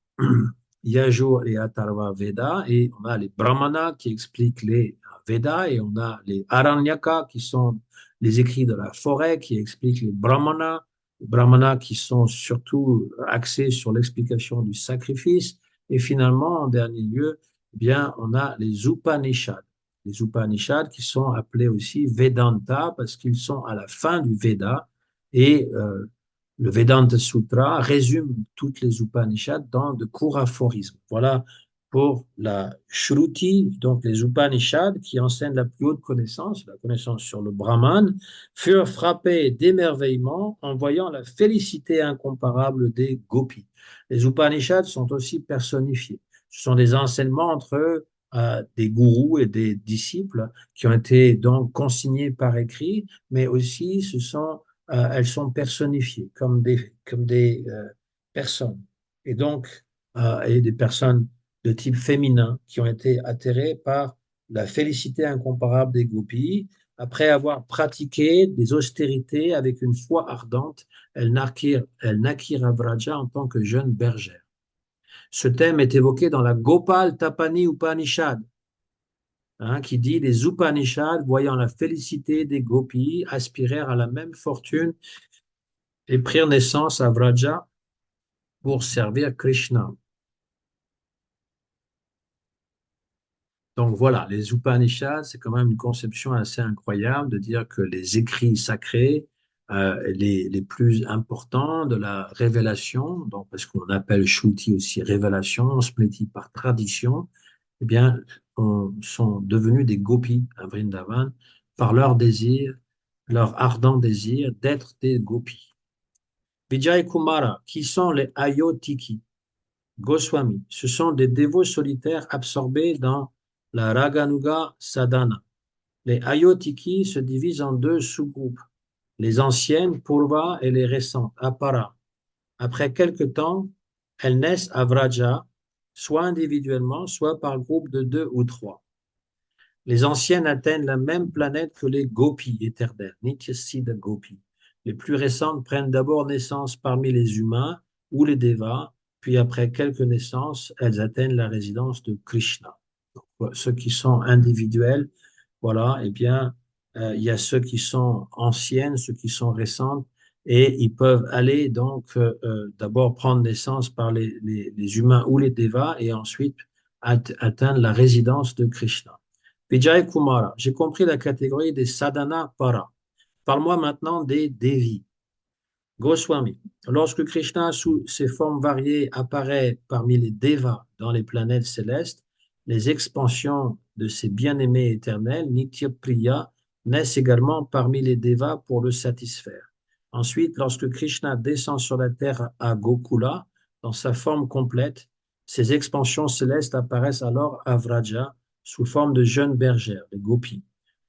Yajur et Atharva Veda. Et on a les Brahmanas qui expliquent les Védas et on a les Aranyaka qui sont les écrits de la forêt qui expliquent les Brahmanas qui sont surtout axés sur l'explication du sacrifice. Et finalement, en dernier lieu, eh bien, on a les Upanishads. Les Upanishads qui sont appelés aussi Vedanta parce qu'ils sont à la fin du Veda et le Vedanta Sutra résume toutes les Upanishads dans de courts aphorismes. Voilà pour la Shruti, donc les Upanishads qui enseignent la plus haute connaissance, la connaissance sur le Brahman, furent frappés d'émerveillement en voyant la félicité incomparable des gopis. Les Upanishads sont aussi personnifiés. Ce sont des enseignements entre des gourous et des disciples qui ont été donc consignés par écrit, mais aussi elles sont personnifiées comme des personnes. Et donc, et des personnes de type féminin qui ont été atterrées par la félicité incomparable des gopis. Après avoir pratiqué des austérités avec une foi ardente, elles naquirent à Vraja en tant que jeunes bergères. Ce thème est évoqué dans la Gopal Tapani Upanishad, qui dit les Upanishads, voyant la félicité des gopis, aspirèrent à la même fortune et prirent naissance à Vraja pour servir Krishna. Donc voilà, les Upanishads, c'est quand même une conception assez incroyable de dire que les écrits sacrés, les plus importants de la révélation, donc parce qu'on appelle Shruti aussi révélation, Smriti par tradition, eh bien, sont devenus des gopis à Vrindavan par leur désir, leur ardent désir d'être des gopis. Vijay Kumara, qui sont les Ayotiki? Goswami, ce sont des dévots solitaires absorbés dans la Raganuga Sadhana. Les Ayotiki se divisent en 2 sous-groupes, les anciennes, Purva, et les récentes, Apara. Après quelque temps, elles naissent à Vraja, soit individuellement, soit par groupe de 2 ou 3. Les anciennes atteignent la même planète que les gopis éternels, Nityasiddha Gopi. Les plus récentes prennent d'abord naissance parmi les humains ou les devas, puis après quelques naissances, elles atteignent la résidence de Krishna. Donc, ceux qui sont individuels, voilà, eh bien, il y a ceux qui sont anciennes, ceux qui sont récentes, et ils peuvent aller donc d'abord prendre naissance par les humains ou les devas, et ensuite atteindre la résidence de Krishna. Vijay Kumara, j'ai compris la catégorie des sadhana para. Parle-moi maintenant des devis. Goswami. Lorsque Krishna, sous ses formes variées, apparaît parmi les devas dans les planètes célestes, les expansions de ses bien-aimés éternels, Nitya Priya, naissent également parmi les devas pour le satisfaire. Ensuite, lorsque Krishna descend sur la terre à Gokula, dans sa forme complète, ces expansions célestes apparaissent alors à Vraja sous forme de jeunes bergères, les gopis,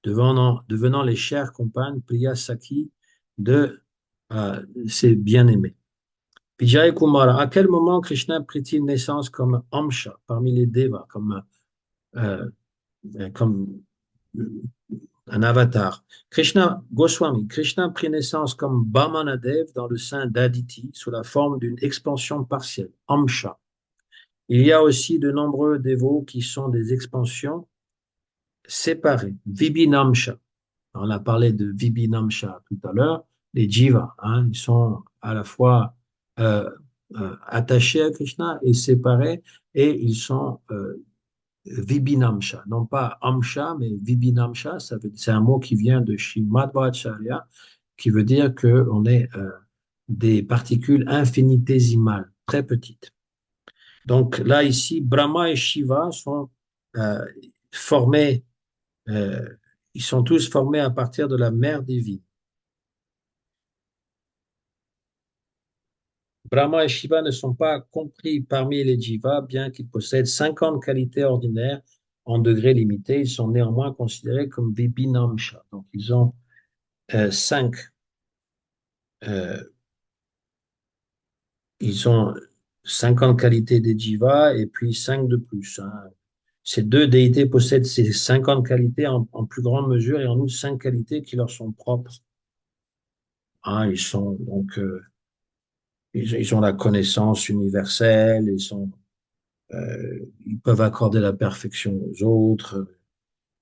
devenant les chères compagnes Priya Saki de ses bien-aimés. Vijay Kumara, à quel moment Krishna prit-il naissance comme Amsha parmi les Devas, euh, comme un avatar? Krishna Goswami, Krishna prit naissance comme Bhamanadev dans le sein d'Aditi sous la forme d'une expansion partielle, Amsha. Il y a aussi de nombreux dévots qui sont des expansions séparées, Vibhinamsha. On a parlé de Vibhinamsha tout à l'heure, les jivas, hein, ils sont à la fois euh, attachés à Krishna et séparés, et ils sont Vibhinamsha, non pas Amsha, mais Vibhinamsha, c'est un mot qui vient de Srimadvacharya, qui veut dire qu'on est des particules infinitésimales, très petites. Donc là, ici, Brahma et Shiva sont euh, formés, euh, ils sont tous formés à partir de la mère divine. Brahma et Shiva ne sont pas compris parmi les jivas, bien qu'ils possèdent 50 qualités ordinaires en degrés limités. Ils sont néanmoins considérés comme des binamsha. Donc, ils ont cinq, euh, ils ont 50 qualités des jivas et puis 5 de plus, hein. Ces deux déités possèdent ces 50 qualités en plus grande mesure et en outre 5 qualités qui leur sont propres, hein. Ils sont donc, ils ont la connaissance universelle, ils peuvent accorder la perfection aux autres.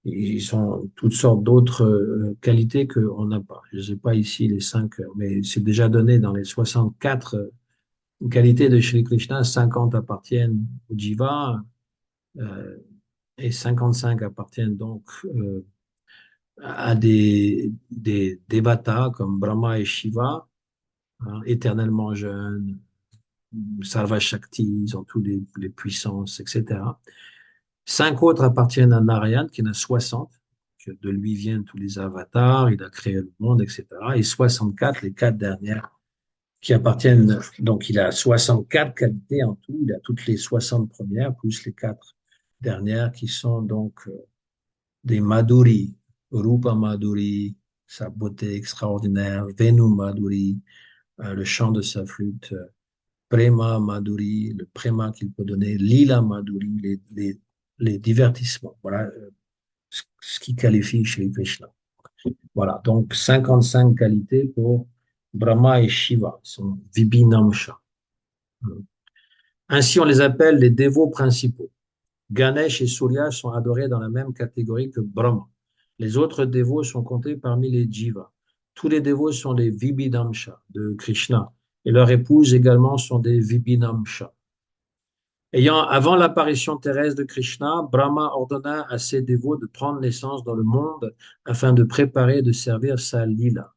Ils ont toutes sortes d'autres qualités qu'on n'a pas. Je ne sais pas ici les cinq, mais c'est déjà donné dans les 64 qualités de Shri Krishna. 50 appartiennent au Jiva euh, et 55 appartiennent donc à des Devatas comme Brahma et Shiva, hein, éternellement jeunes, Sarva Shakti, ils ont tous les puissances, etc. Cinq autres appartiennent à Narayan, qui en a 60, que de lui viennent tous les avatars, il a créé le monde, etc. Et 64, les quatre dernières, qui appartiennent, donc il a 64 qualités en tout, il a toutes les 60 premières, plus les quatre dernières, qui sont donc des Madhuri, Rupa Madhuri, sa beauté extraordinaire, Venu Madhuri, le chant de sa flûte, Prema Madhuri, le prema qu'il peut donner, Lila Madhuri, les divertissements. Voilà ce qui qualifie Shri Krishna. Voilà, donc 55 qualités pour Brahma et Shiva, son Vibhinamsha. Ainsi, on les appelle les dévots principaux. Ganesh et Surya sont adorés dans la même catégorie que Brahma. Les autres dévots sont comptés parmi les Jivas. Tous les dévots sont des Vibhinamsha de Krishna et leurs épouses également sont des Vibhinamsha. Avant l'apparition terrestre de Krishna, Brahma ordonna à ses dévots de prendre naissance dans le monde afin de préparer et de servir sa lila.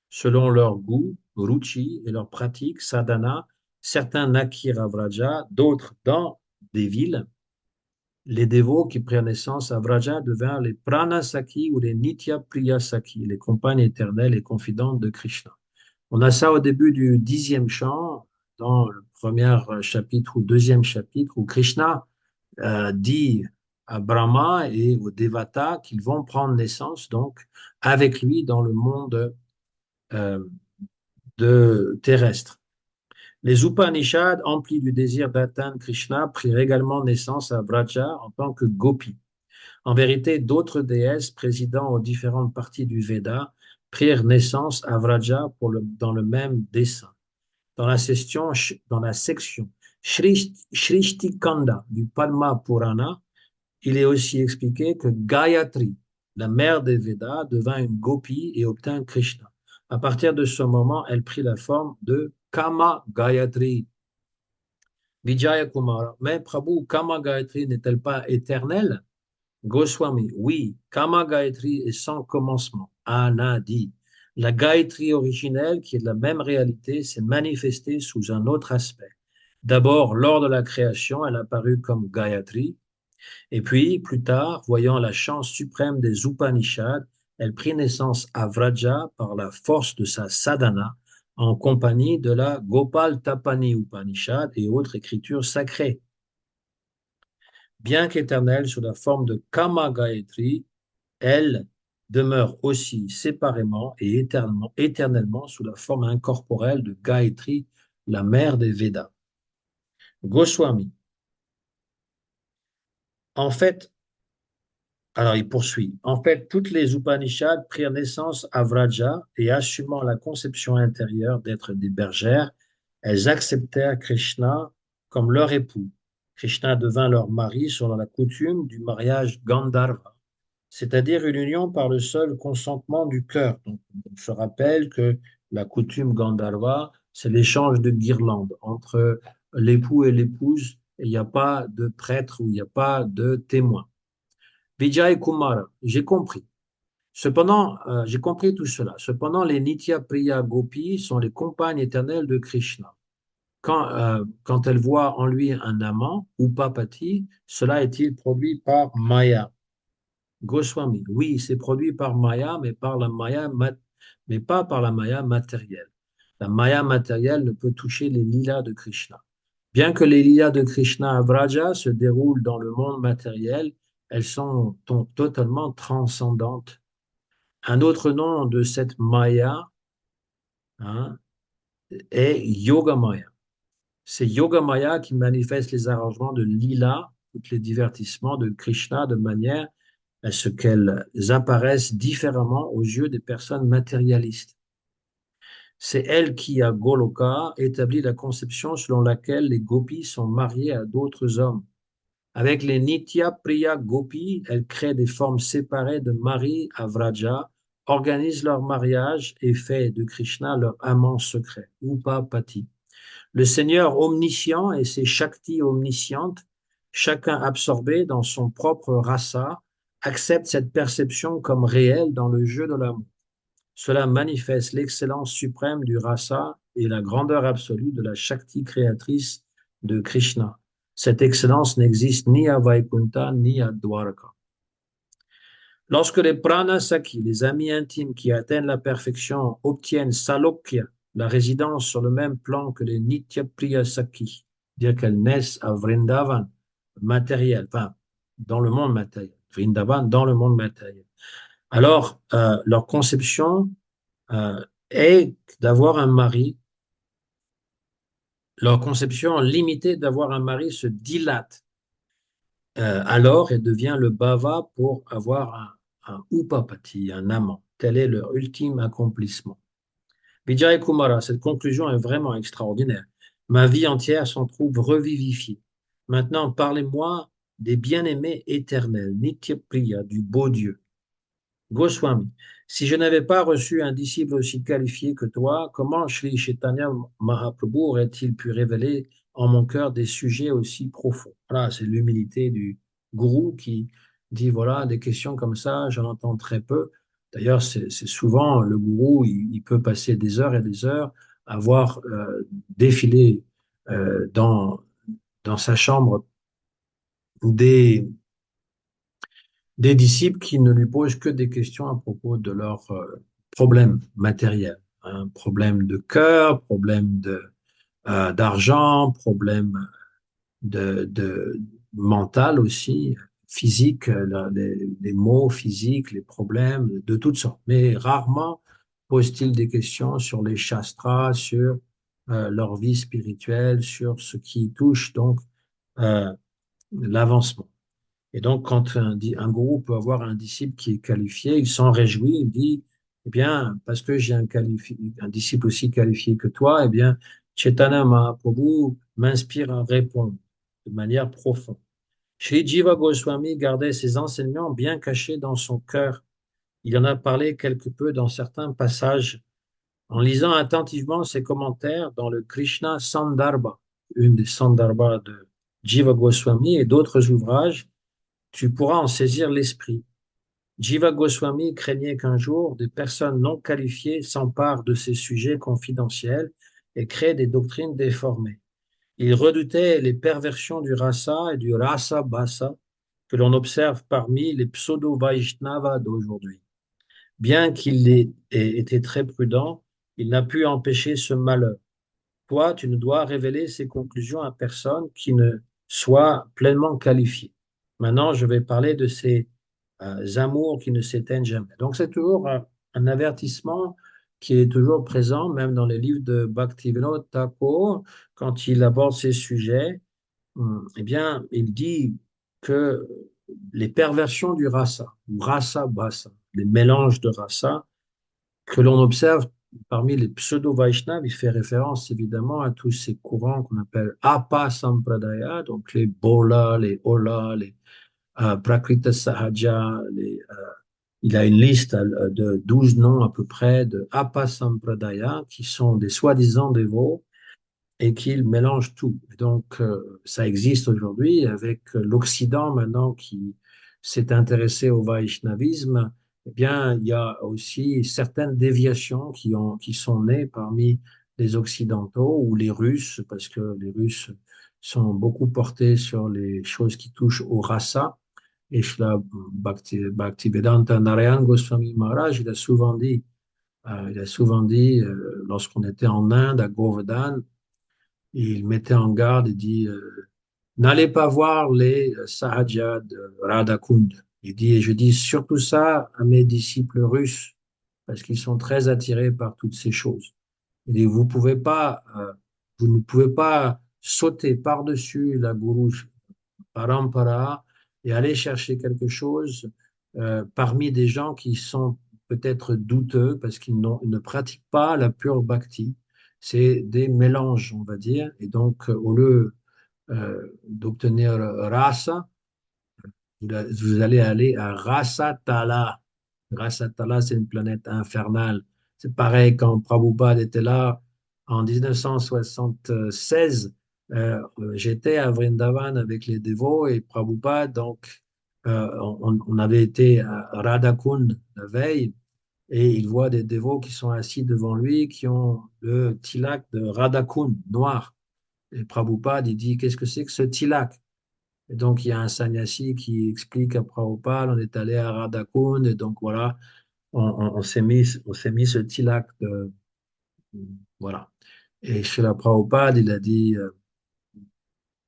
Selon leur goût, ruchi et leur pratique, sadhana, certains naquirent à Vraja, d'autres dans des villes. Les dévots qui prirent naissance à Vraja devinrent les Pranasaki ou les Nitya Priyasaki, les compagnes éternelles et confidentes de Krishna. On a ça au début du 10e chant, dans le premier chapitre ou deuxième chapitre, où Krishna dit à Brahma et aux Devatas qu'ils vont prendre naissance donc avec lui dans le monde euh, terrestre. Les Upanishads, emplis du désir d'atteindre Krishna, prirent également naissance à Vraja en tant que gopi. En vérité, d'autres déesses présidant aux différentes parties du Veda prirent naissance à Vraja dans le même dessein. Dans la section Shrishtikanda du Padma Purana, il est aussi expliqué que Gayatri, la mère des Védas, devint une gopi et obtint Krishna. À partir de ce moment, elle prit la forme de Kama Gayatri. Vijaya Kumara. Mais Prabhu, Kama Gayatri n'est-elle pas éternelle? Goswami, oui, Kama Gayatri est sans commencement, Anadi. La Gayatri originelle, qui est de la même réalité, s'est manifestée sous un autre aspect. D'abord, lors de la création, elle apparut comme Gayatri, et puis, plus tard, voyant la chance suprême des Upanishads, elle prit naissance à Vraja par la force de sa sadhana, en compagnie de la Gopal Tapani Upanishad et autres écritures sacrées. Bien qu'éternelle sous la forme de Kama Gayatri, elle demeure aussi séparément et éternellement sous la forme incorporelle de Gayatri, la mère des Védas. Goswami. En fait, alors il poursuit. En fait, toutes les Upanishads prirent naissance à Vraja et assumant la conception intérieure d'être des bergères, elles acceptèrent Krishna comme leur époux. Krishna devint leur mari selon la coutume du mariage Gandharva, c'est-à-dire une union par le seul consentement du cœur. Donc, je rappelle que la coutume Gandharva, c'est l'échange de guirlandes entre l'époux et l'épouse, et il n'y a pas de prêtre ou il n'y a pas de témoin. Vijay Kumara, j'ai compris. Cependant, j'ai compris tout cela. Cependant, les Nitya Priya Gopis sont les compagnes éternelles de Krishna. Quand elles voient en lui un amant ou papati, cela est-il produit par Maya? Goswami, oui, c'est produit par Maya, mais pas par la Maya matérielle. La Maya matérielle ne peut toucher les lilas de Krishna. Bien que les lilas de Krishna à Vraja se déroulent dans le monde matériel, elles sont totalement transcendantes. Un autre nom de cette Maya, hein, est Yogamaya. C'est Yogamaya qui manifeste les arrangements de lila, tous les divertissements de Krishna de manière à ce qu'elles apparaissent différemment aux yeux des personnes matérialistes. C'est elle qui, à Goloka, établit la conception selon laquelle les gopis sont mariés à d'autres hommes. Avec les Nitya Priya Gopis, elles créent des formes séparées de mari à Vraja, organisent leur mariage et fait de Krishna leur amant secret, Upapati. Le Seigneur omniscient et ses Shaktis omniscientes, chacun absorbé dans son propre rasa, acceptent cette perception comme réelle dans le jeu de l'amour. Cela manifeste l'excellence suprême du rasa et la grandeur absolue de la Shakti créatrice de Krishna. Cette excellence n'existe ni à Vaikunta ni à Dwarka. Lorsque les pranasaki, les amis intimes qui atteignent la perfection, obtiennent salokya, la résidence sur le même plan que les nityapriyasaki, c'est-à-dire qu'elles naissent à Vrindavan, matériel, enfin, dans le monde matériel, Vrindavan dans le monde matériel. Alors, leur conception est d'avoir un mari, leur conception limitée d'avoir un mari se dilate alors elle devient le bava pour avoir un upapati, un amant. Tel est leur ultime accomplissement. Vijay Kumara, cette conclusion est vraiment extraordinaire. Ma vie entière s'en trouve revivifiée. Maintenant, parlez-moi des bien-aimés éternels, Nitya Priya, du beau Dieu. Goswami, si je n'avais pas reçu un disciple aussi qualifié que toi, comment Sri Chaitanya Mahaprabhu aurait-il pu révéler en mon cœur des sujets aussi profonds? Voilà, c'est l'humilité du gourou qui dit, voilà, des questions comme ça, j'en entends très peu. D'ailleurs, c'est souvent le gourou, il peut passer des heures et des heures à voir défiler dans sa chambre des des disciples qui ne lui posent que des questions à propos de leurs problèmes matériels, hein, problèmes de cœur, problèmes d'argent, problèmes de mental aussi, physique, les maux physiques, les problèmes de toutes sortes. Mais rarement pose-t-il des questions sur les shastras, sur leur vie spirituelle, sur ce qui touche donc euh, l'avancement. Et donc, quand un gourou peut avoir un disciple qui est qualifié, il s'en réjouit, il dit, eh bien, parce que j'ai un disciple aussi qualifié que toi, eh bien, Chaitanya Mahaprabhu m'inspire à répondre de manière profonde. Sri Jiva Goswami gardait ses enseignements bien cachés dans son cœur. Il en a parlé quelque peu dans certains passages. En lisant attentivement ses commentaires dans le Krishna Sandarbha, une des Sandarbhas de Jiva Goswami et d'autres ouvrages, tu pourras en saisir l'esprit. Jiva Goswami craignait qu'un jour des personnes non qualifiées s'emparent de ces sujets confidentiels et créent des doctrines déformées. Il redoutait les perversions du rasa et du rasa basa que l'on observe parmi les pseudo-Vaishnavas d'aujourd'hui. Bien qu'il ait été très prudent, il n'a pu empêcher ce malheur. Toi, tu ne dois révéler ces conclusions à personne qui ne soit pleinement qualifié. Maintenant, je vais parler de ces amours qui ne s'éteignent jamais. Donc, c'est toujours un avertissement qui est toujours présent, même dans les livres de Bhaktivinoda Thakur, quand il aborde ces sujets. Eh bien, il dit que les perversions du rasa, ou rasa-basa, les mélanges de rasa, que l'on observe parmi les pseudo-Vaishnavas, il fait référence évidemment à tous ces courants qu'on appelle Apa Sampradaya, donc les Bola, les Ola, les Prakrita Sahaja, il a une liste de 12 noms à peu près de Apa Sampradaya qui sont des soi-disant dévots et qu'ils mélangent tout. Et donc, ça existe aujourd'hui avec l'Occident maintenant qui s'est intéressé au Vaishnavisme. Eh bien, il y a aussi certaines déviations qui sont nées parmi les Occidentaux ou les Russes, parce que les Russes sont beaucoup portés sur les choses qui touchent au rasa. Et Shri Bhaktivedanta Narayan Goswami Maharaj, il a souvent dit, lorsqu'on était en Inde, à Govardhan, il mettait en garde et dit n'allez pas voir les Sahaja de Radhakund. Il dit, et je dis surtout ça à mes disciples russes, parce qu'ils sont très attirés par toutes ces choses. Il dit, vous ne pouvez pas sauter par-dessus la Guru Parampara et aller chercher quelque chose parmi des gens qui sont peut-être douteux parce ils ne pratiquent pas la pure bhakti. C'est des mélanges, on va dire. Et donc, au lieu d'obtenir rasa, vous allez aller à Rasatala. Rasatala, c'est une planète infernale. C'est pareil quand Prabhupada était là en 1976. J'étais à Vrindavan avec les dévots et Prabhupada, donc on avait été à Radhakund la veille et il voit des dévots qui sont assis devant lui qui ont le tilak de Radhakund noir. Et Prabhupada, il dit, qu'est-ce que c'est que ce tilak? Et donc, il y a un sannyasi qui explique à Prabhupada, on est allé à Radhakund, et donc voilà, on s'est mis ce tilak voilà. Et chez la Prabhupada, il a dit,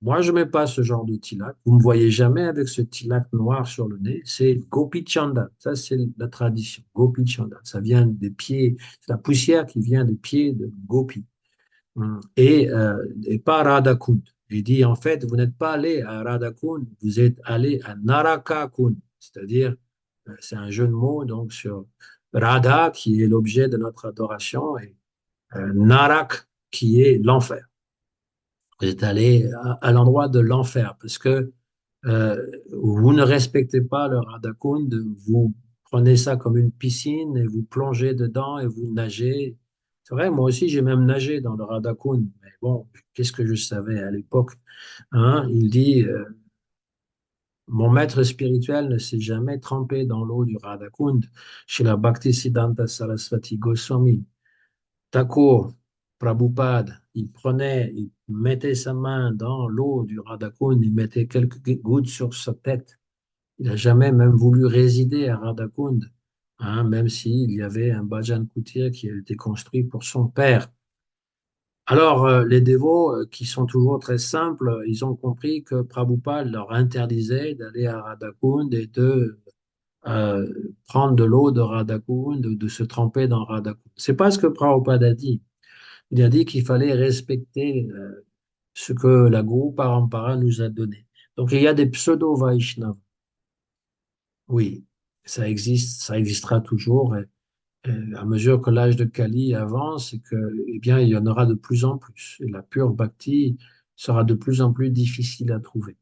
moi, je mets pas ce genre de tilak. Vous me voyez jamais avec ce tilak noir sur le nez. C'est Gopi Chanda. Ça, c'est la tradition. Gopi Chanda. Ça vient des pieds, c'est la poussière qui vient des pieds de Gopi. Et pas Radhakund. Il dit, en fait, vous n'êtes pas allé à Radhakund, vous êtes allé à Narakakund, c'est-à-dire, c'est un jeu de mots donc sur Radha, qui est l'objet de notre adoration, et Narak, qui est l'enfer. Vous êtes allé à l'endroit de l'enfer, parce que vous ne respectez pas le Radhakund, vous prenez ça comme une piscine et vous plongez dedans et vous nagez. C'est vrai, moi aussi j'ai même nagé dans le Radhakund, mais bon, qu'est-ce que je savais à l'époque, hein? Il dit, mon maître spirituel ne s'est jamais trempé dans l'eau du Radhakund, chez la Bhaktisiddhanta Sarasvati Goswami. Thakur, Prabhupada, il mettait sa main dans l'eau du Radhakund, il mettait quelques gouttes sur sa tête. Il n'a jamais même voulu résider à Radhakund, hein, même s'il y avait un bhajan kutir qui a été construit pour son père. Alors, les dévots, qui sont toujours très simples, ils ont compris que Prabhupada leur interdisait d'aller à Radhakund et de euh, prendre de l'eau de Radhakund, de se tremper dans Radhakund. C'est pas ce que Prabhupada a dit. Il a dit qu'il fallait respecter ce que la Guru Parampara nous a donné. Donc il y a des pseudo-Vaishnavas. Oui, ça existe, ça existera toujours. Et à mesure que l'âge de Kali avance, et que, eh bien, il y en aura de plus en plus. Et la pure bhakti sera de plus en plus difficile à trouver.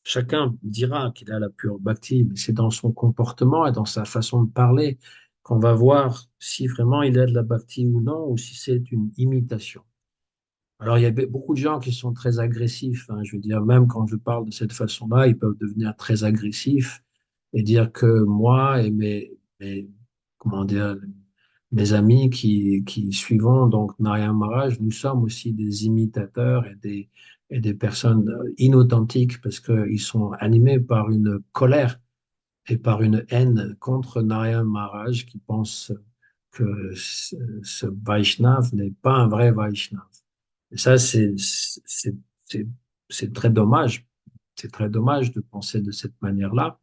Chacun dira qu'il a la pure bhakti, mais c'est dans son comportement et dans sa façon de parler qu'on va voir si vraiment il a de la bhakti ou non, ou si c'est une imitation. Alors, il y a beaucoup de gens qui sont très agressifs, hein. Je veux dire, même quand je parle de cette façon-là, ils peuvent devenir très agressifs. et dire que moi et comment dire, mes amis qui suivons donc Narayana Maharaj, nous sommes aussi des imitateurs et des personnes inauthentiques parce qu'ils sont animés par une colère et par une haine contre Narayana Maharaj qui pense que ce Vaishnav n'est pas un vrai Vaishnav. Et ça, c'est, c'est très dommage. C'est très dommage de penser de cette manière-là,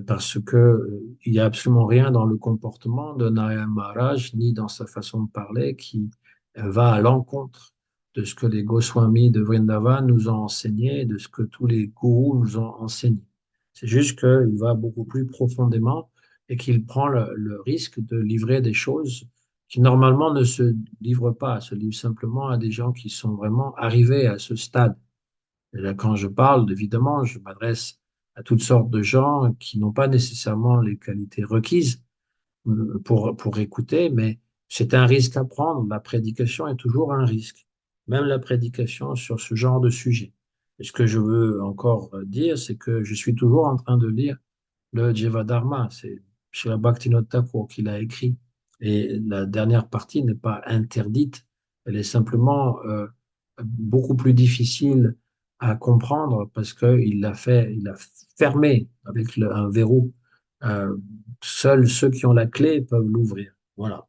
parce que il n'y a absolument rien dans le comportement de Narayana Maharaj, ni dans sa façon de parler, qui va à l'encontre de ce que les Goswamis de Vrindavan nous ont enseigné, de ce que tous les gourous nous ont enseigné. C'est juste qu'il va beaucoup plus profondément et qu'il prend le risque de livrer des choses qui normalement ne se livrent pas, se livrent simplement à des gens qui sont vraiment arrivés à ce stade. Et là, quand je parle, évidemment, je m'adresse à toutes sortes de gens qui n'ont pas nécessairement les qualités requises pour écouter, mais c'est un risque à prendre. La prédication est toujours un risque, même la prédication sur ce genre de sujet. Et ce que je veux encore dire, c'est que je suis toujours en train de lire le Jivadharma. C'est Srila Bhaktivinoda Thakur qui l'a écrit. Et la dernière partie n'est pas interdite, elle est simplement beaucoup plus difficile à comprendre parce qu'il l'a fait, il a fermé avec un verrou. Euh, Seuls ceux qui ont la clé peuvent l'ouvrir. Voilà.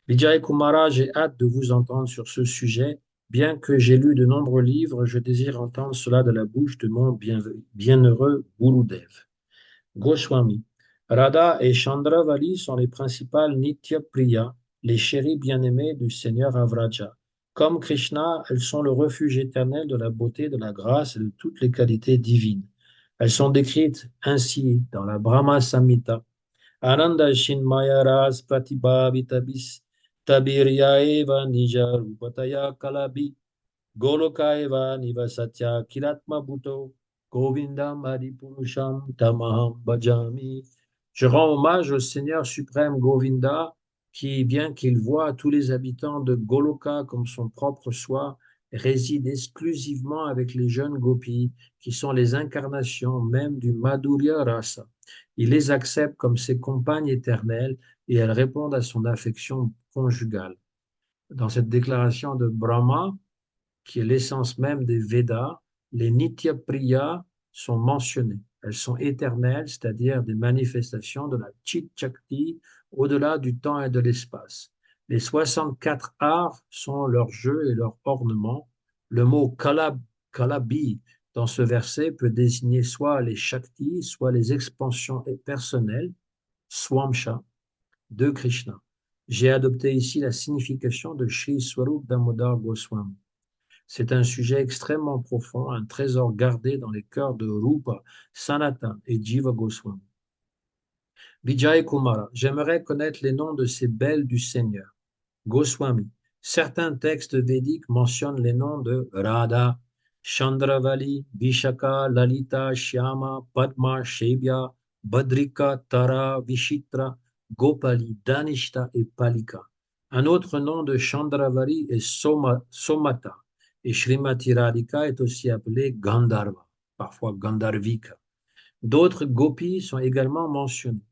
Vijay Kumara, j'ai hâte de vous entendre sur ce sujet. Bien que j'ai lu de nombreux livres, je désire entendre cela de la bouche de mon bienheureux Gurudev. Goswami. Radha et Chandravali sont les principales Nitya Priya, les chéris bien-aimés du Seigneur Avraja. Comme Krishna, elles sont le refuge éternel de la beauté, de la grâce et de toutes les qualités divines. Elles sont décrites ainsi dans la Brahma Samhita. Ananda Shinmaya Ras Pratibhavitabis Tabirya Eva Nija Rupataya Kalabi Golokaeva Nivasatya Kiratma Bhutto Govindam Adipurusham Tamaham Bhajami. Je rends hommage au Seigneur suprême Govinda qui, bien qu'il voit tous les habitants de Goloka comme son propre soi, réside exclusivement avec les jeunes gopis qui sont les incarnations même du Madhurya Rasa. Il les accepte comme ses compagnes éternelles et elles répondent à son affection conjugale. Dans cette déclaration de Brahma, qui est l'essence même des Védas, les Nitya Priya sont mentionnées. Elles sont éternelles, c'est-à-dire des manifestations de la Chit Shakti au-delà du temps et de l'espace. Les 64 arts sont leurs jeux et leurs ornements. Le mot Kalabi dans ce verset peut désigner soit les Shaktis, soit les expansions personnelles, Swamsha, de Krishna. J'ai adopté ici la signification de Sri Swarup Damodar Goswami. C'est un sujet extrêmement profond, un trésor gardé dans les cœurs de Rupa, Sanatan et Jiva Goswami. Vijay Kumara, j'aimerais connaître les noms de ces belles du Seigneur. Goswami, certains textes védiques mentionnent les noms de Radha, Chandravali, Vishaka, Lalita, Shyama, Padma, Shebya, Badrika, Tara, Vishitra, Gopali, Danishta et Palika. Un autre nom de Chandravali est Somata et Srimati Radhika est aussi appelée Gandharva, parfois Gandharvika. D'autres gopis sont également mentionnés.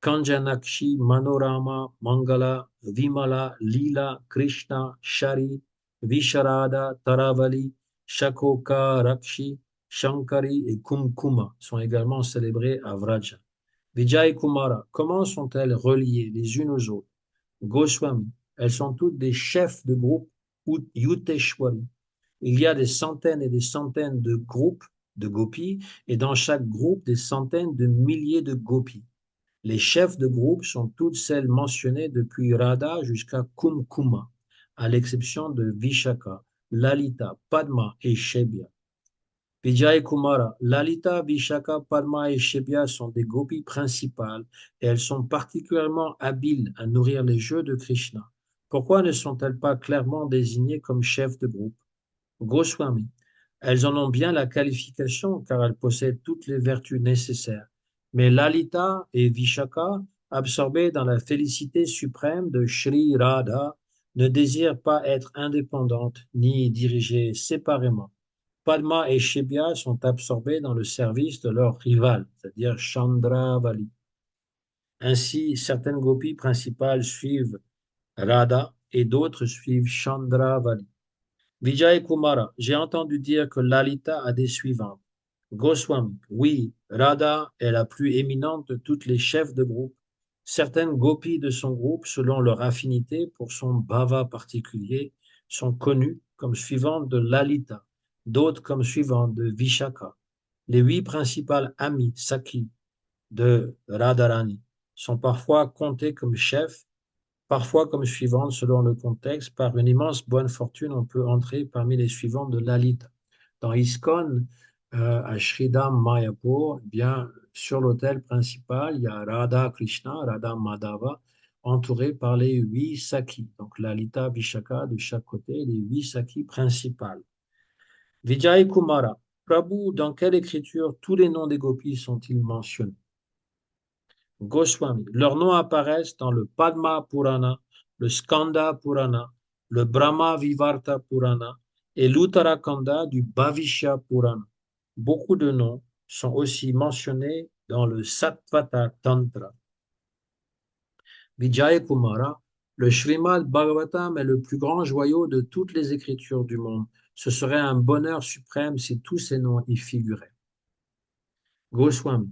Kanjanakshi, Manorama, Mangala, Vimala, Lila, Krishna, Shari, Visharada, Taravali, Shakoka, Rakshi, Shankari et Kumkuma sont également célébrés à Vraja. Vijay Kumara, comment sont-elles reliées les unes aux autres? Goswami, elles sont toutes des chefs de groupe Yuteshwari. Il y a des centaines et des centaines de groupes de gopis et dans chaque groupe des centaines de milliers de gopis. Les chefs de groupe sont toutes celles mentionnées depuis Radha jusqu'à Kumkuma, à l'exception de Vishaka, Lalita, Padma et Shebya. Vijay Kumara, Lalita, Vishaka, Padma et Shebya sont des gopis principales et elles sont particulièrement habiles à nourrir les jeux de Krishna. Pourquoi ne sont-elles pas clairement désignées comme chefs de groupe? Goswami, elles en ont bien la qualification car elles possèdent toutes les vertus nécessaires. Mais Lalita et Vishaka, absorbées dans la félicité suprême de Sri Radha, ne désirent pas être indépendantes ni dirigées séparément. Padma et Shibya sont absorbés dans le service de leur rival, c'est-à-dire Chandravali. Ainsi, certaines gopis principales suivent Radha et d'autres suivent Chandravali. Vijay Kumara, j'ai entendu dire que Lalita a des suivantes. Goswami, oui, Radha est la plus éminente de toutes les chefs de groupe. Certaines gopis de son groupe, selon leur affinité pour son bhava particulier, sont connues comme suivantes de Lalita, d'autres comme suivantes de Vishaka. Les 8 principales amies Saki de Radharani sont parfois comptées comme chefs, parfois comme suivantes selon le contexte. Par une immense bonne fortune, on peut entrer parmi les suivantes de Lalita. Dans ISKCON, à Sridham Mayapur, eh bien, sur l'autel principal, il y a Radha Krishna, Radha Madhava, entouré par les 8 Sakis. Donc Lalita, Vishaka de chaque côté, les 8 Sakis principales. Vijay Kumara, Prabhu, dans quelle écriture tous les noms des gopis sont-ils mentionnés? Goswami. Leurs noms apparaissent dans le Padma Purana, le Skanda Purana, le Brahma Vivarta Purana et l'Uttarakhanda du Bhavishya Purana. Beaucoup de noms sont aussi mentionnés dans le Sattvata Tantra. Vijay Kumara, le Srimad Bhagavatam est le plus grand joyau de toutes les écritures du monde. Ce serait un bonheur suprême si tous ces noms y figuraient. Goswami.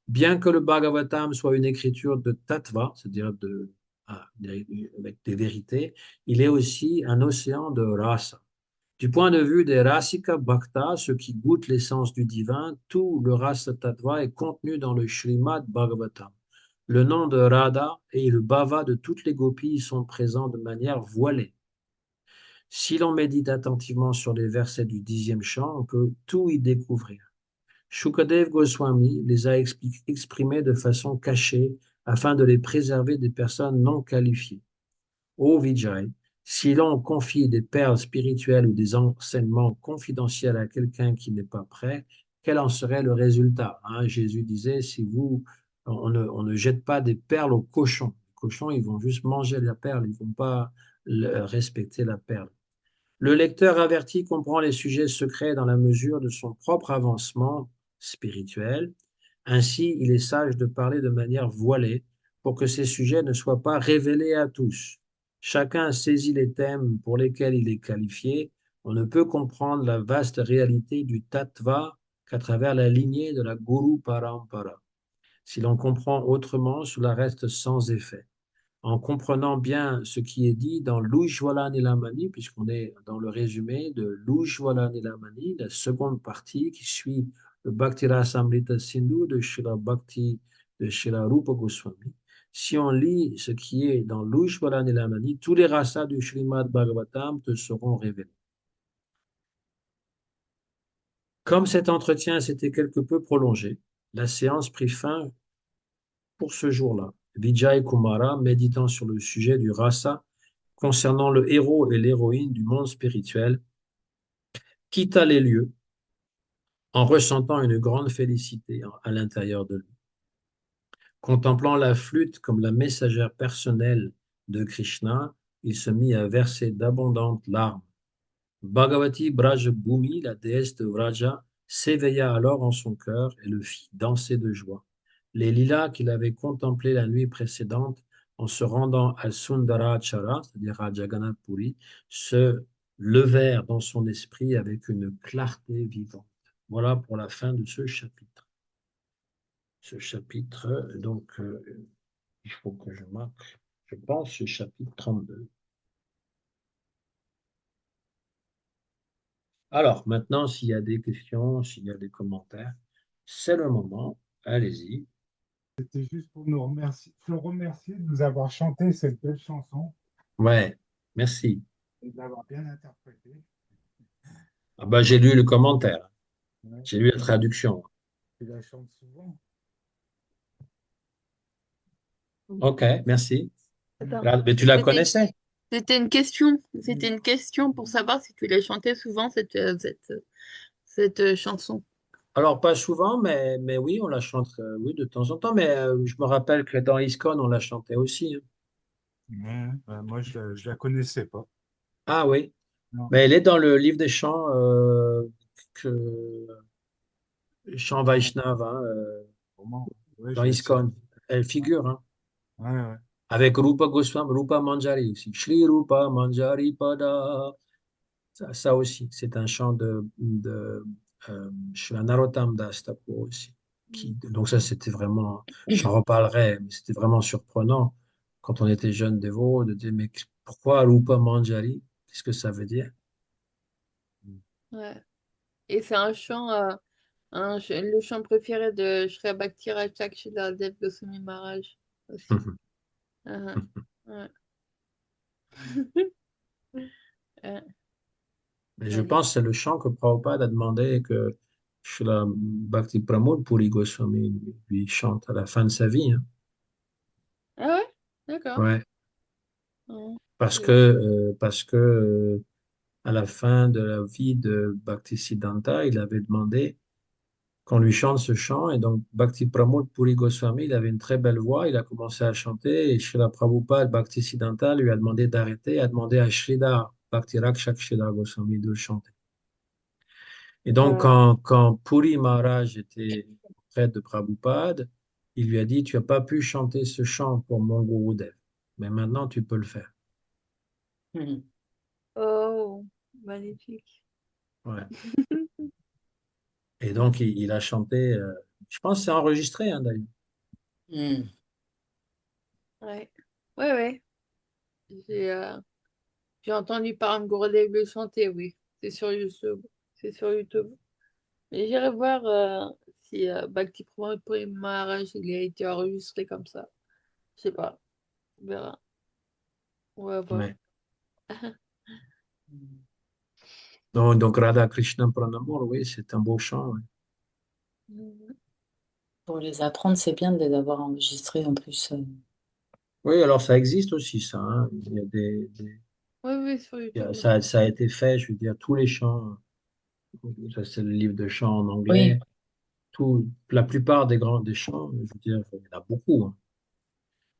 Bien que le Bhagavatam soit une écriture de tattva, c'est-à-dire avec des vérités, il est aussi un océan de rasa. Du point de vue des rasika bhakta, ceux qui goûtent l'essence du divin, tout le rasa tattva est contenu dans le Srimad Bhagavatam. Le nom de Radha et le bhava de toutes les gopis sont présents de manière voilée. Si l'on médite attentivement sur les versets du 10e chant, on peut tout y découvrir. Shukadev Goswami les a exprimés de façon cachée afin de les préserver des personnes non qualifiées. Ô Vijay, si l'on confie des perles spirituelles ou des enseignements confidentiels à quelqu'un qui n'est pas prêt, quel en serait le résultat? Jésus disait, si vous, on ne jette pas des perles aux cochons. Les cochons, ils vont juste manger la perle, ils ne vont pas respecter la perle. Le lecteur averti comprend les sujets secrets dans la mesure de son propre avancement spirituel. Ainsi, il est sage de parler de manière voilée pour que ces sujets ne soient pas révélés à tous. Chacun saisit les thèmes pour lesquels il est qualifié. On ne peut comprendre la vaste réalité du tattva qu'à travers la lignée de la Guru Parampara. Si l'on comprend autrement, cela reste sans effet. En comprenant bien ce qui est dit dans l'Ujjvala Nilamani, puisqu'on est dans le résumé de l'Ujjvala Nilamani, la seconde partie qui suit le Bhakti Rasamrita Sindhu de Srila Bhakti de Srila Rupa Goswami. Si on lit ce qui est dans l'Ujjvala Nilamani, tous les rasas du Srimad Bhagavatam te seront révélés. Comme cet entretien s'était quelque peu prolongé, la séance prit fin pour ce jour-là. Vijay Kumara, méditant sur le sujet du rasa, concernant le héros et l'héroïne du monde spirituel, quitta les lieux en ressentant une grande félicité à l'intérieur de lui. Contemplant la flûte comme la messagère personnelle de Krishna, il se mit à verser d'abondantes larmes. Bhagavati Braj Bhumi, la déesse de Vraja, s'éveilla alors en son cœur et le fit danser de joie. Les lilas qu'il avait contemplés la nuit précédente en se rendant à Sundarachara, c'est-à-dire à Jagannath Puri, se levèrent dans son esprit avec une clarté vivante. Voilà pour la fin de ce chapitre. Ce chapitre, il faut que je marque, je pense, ce chapitre 32. Alors, maintenant, s'il y a des questions, s'il y a des commentaires, c'est le moment. Allez-y. C'était juste pour nous remercier, te remercier de nous avoir chanté cette belle chanson Ouais, merci. et de l'avoir bien interprétée. Ah bah, j'ai lu le commentaire, Ouais. j'ai lu la traduction. Tu la chantes souvent. Ok, merci. D'accord. Mais tu la C'était connaissais? c'était une question. C'était une question pour savoir si tu l'as chanté souvent, cette chanson. Alors, pas souvent, mais oui, on la chante oui, de temps en temps. Mais je me rappelle que dans ISKCON, on la chantait aussi, hein. Ouais, moi, je la connaissais pas. Ah oui, Non. mais elle est dans le livre des chants chant Vaishnav, hein, Comment? Ouais, dans je vais essayer. ISKCON. Elle figure, hein, Ouais, ouais. avec Rupa Goswami, Rupa Manjari aussi. Shri Rupa Manjari Pada. Ça aussi, c'est un chant de Shri Narottam Das Thakur aussi. Donc ça, c'était vraiment, j'en reparlerai, mais c'était vraiment surprenant quand on était jeune dévot de dire, mais pourquoi Rupa Manjari? Qu'est-ce que ça veut dire? Ouais. Et c'est un chant, le chant préféré de Shri Bhakti Rachak Dev Goswami Maharaj aussi. Ah, ouais. Ouais, Mais je pense que magnifique. c'est le chant que Prabhupada a demandé que Srila Bhakti Pramod Puri Goswami lui chante à la fin de sa vie, hein. Ah ouais? D'accord. Ouais, Ouais. parce que à la fin de la vie de Bhaktisiddhanta, il avait demandé qu'on lui chante ce chant. Et donc, Bhakti Pramod Puri Goswami, il avait une très belle voix. Il a commencé à chanter. Et Srila Prabhupada, Bhaktisiddhanta, lui a demandé d'arrêter, a demandé à Sridhar, Bhakti Rakshak Sridhar Goswami de le chanter. Et donc, Euh, quand Puri Maharaj était près de Prabhupada, il lui a dit, tu n'as pas pu chanter ce chant pour mon Gurudev, mais maintenant tu peux le faire. Mhm. oh, magnifique. Ouais. Et donc, il a chanté, je pense que c'est enregistré, hein, d'ailleurs. Mhm. Ouais. Ouais, ouais. J'ai j'ai entendu Param Gurudev le chanter, oui. C'est sur YouTube. C'est sur YouTube. Mais j'irai voir si Bhakti Puri Maharaj il a été enregistré comme ça. Je sais pas. On verra. On va voir. Ouais. Donc Radha Krishna Pranamur, oui, c'est un beau chant. Ouais. Mhm. Pour les apprendre, c'est bien de les avoir enregistrés en plus. Oui, alors ça existe aussi, ça, hein. Il y a Oui, oui, sur YouTube ça, aussi. ça a été fait, je veux dire, tous les chants. Ça, c'est le livre de chants en Oui, anglais. La plupart des chants, je veux dire, il y en a beaucoup, hein.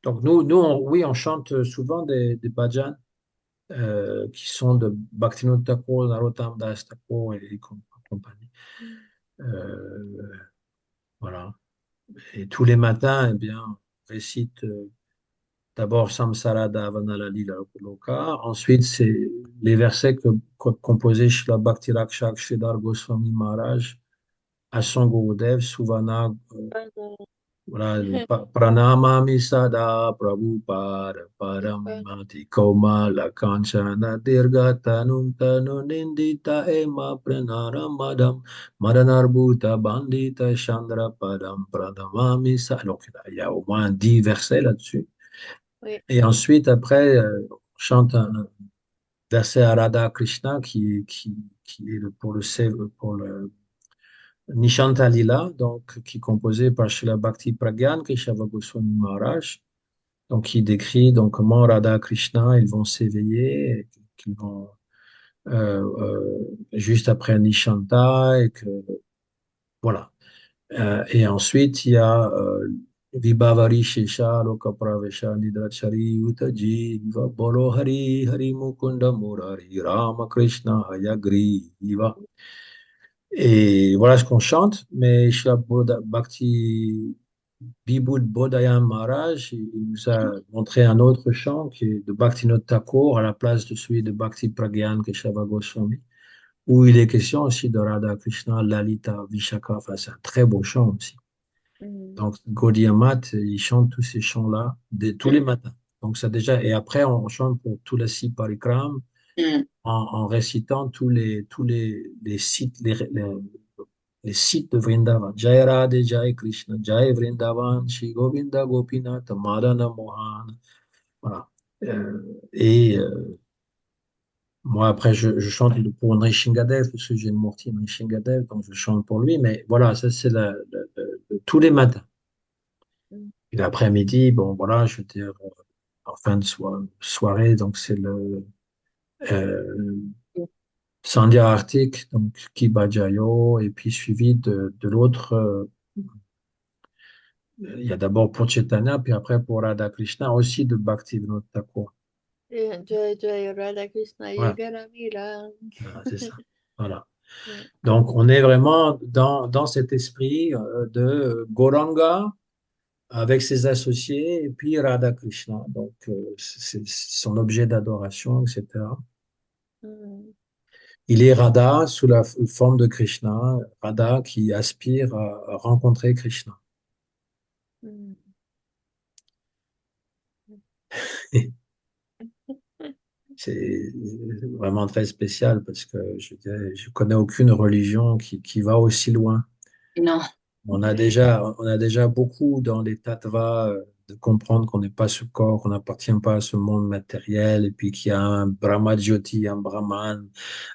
Donc oui, on chante souvent des bhajans qui sont de Bhaktivinoda Thakur, Narottam Das Thakur et compagnie. Euh, voilà. Et tous les matins, eh bien, on récite d'abord Samsara Dhavanala Lila Loka. Ensuite, c'est les versets que composait Srila Bhakti Rakshak Sridhar Goswami Maharaj à son Gurudev, Suvana. Voilà, Pranamami Sada Prabhupada Paramati Kaumala Kanchana Dirga Tanum Tanu Nindita Ema Pranaramadam Madanarbhuta Bandita Chandra Padam Pranamami Sada. Donc il y a au moins 10 versets là-dessus. Oui. Et ensuite, après, on chante un verset à Radha Krishna qui est pour le Nishanta Lila, donc, qui est composé par Srila Bhakti Pragyan Keshava Goswami Maharaj, donc, qui décrit donc, comment Radha Krishna ils vont s'éveiller, et qu'ils vont juste après Nishanta, et que voilà. Et ensuite, il y a Vibhavari Shesha Loka Pravesha Nidrachari Utaji Viva Bolo Hari Hari Mukunda Murari Rama Krishna Hayagriva. Et voilà ce qu'on chante, mais Srila Bhakti Vibhud Bodhayam Maharaj, il nous a montré un autre chant qui est de Bhaktivinoda Thakur à la place de celui de Bhakti Pragyan Keshava Goswami, où il est question aussi de Radha Krishna, Lalita, Vishaka. Enfin, c'est un très beau chant aussi. Mhm. Donc, Gaudiya Math, il chante tous ces chants-là tous les matins. Donc, ça déjà, et après, on chante pour tout la Parikram Mhm. en récitant les sites, les sites de Vrindavan. Jai Radhe, Jai Krishna, Jai Vrindavan, Shri Govinda Gopinath, Madana Mohan. Voilà. Et moi, après, je chante pour Nrishingadev, parce que j'ai une mortie Nrishingadev, donc je chante pour lui. Mais voilà, ça, c'est tous les matins. Mhm. Et l'après-midi, bon, voilà, je veux dire, en fin de soirée, donc c'est le euh, Sandhya Artik, donc Kiba Jayo, et puis suivi de l'autre. Il y a d'abord pour Chaitanya, puis après pour Radha Krishna, aussi de Bhaktivinoda Thakur. Et Jai Jai Radha Krishna Voilà, Yugalamila. voilà, c'est ça. Voilà. Ouais. Donc, on est vraiment dans cet esprit de Gauranga avec ses associés et puis Radha Krishna. Donc, c'est son objet d'adoration, etc. Mm. Il est Radha sous la forme de Krishna, Radha qui aspire à rencontrer Krishna. Mm. C'est vraiment très spécial parce que je connais aucune religion qui va aussi loin. Non, On a déjà beaucoup dans les tattvas de comprendre qu'on n'est pas ce corps, qu'on n'appartient pas à ce monde matériel, et puis qu'il y a un Brahma Jyoti, un Brahman,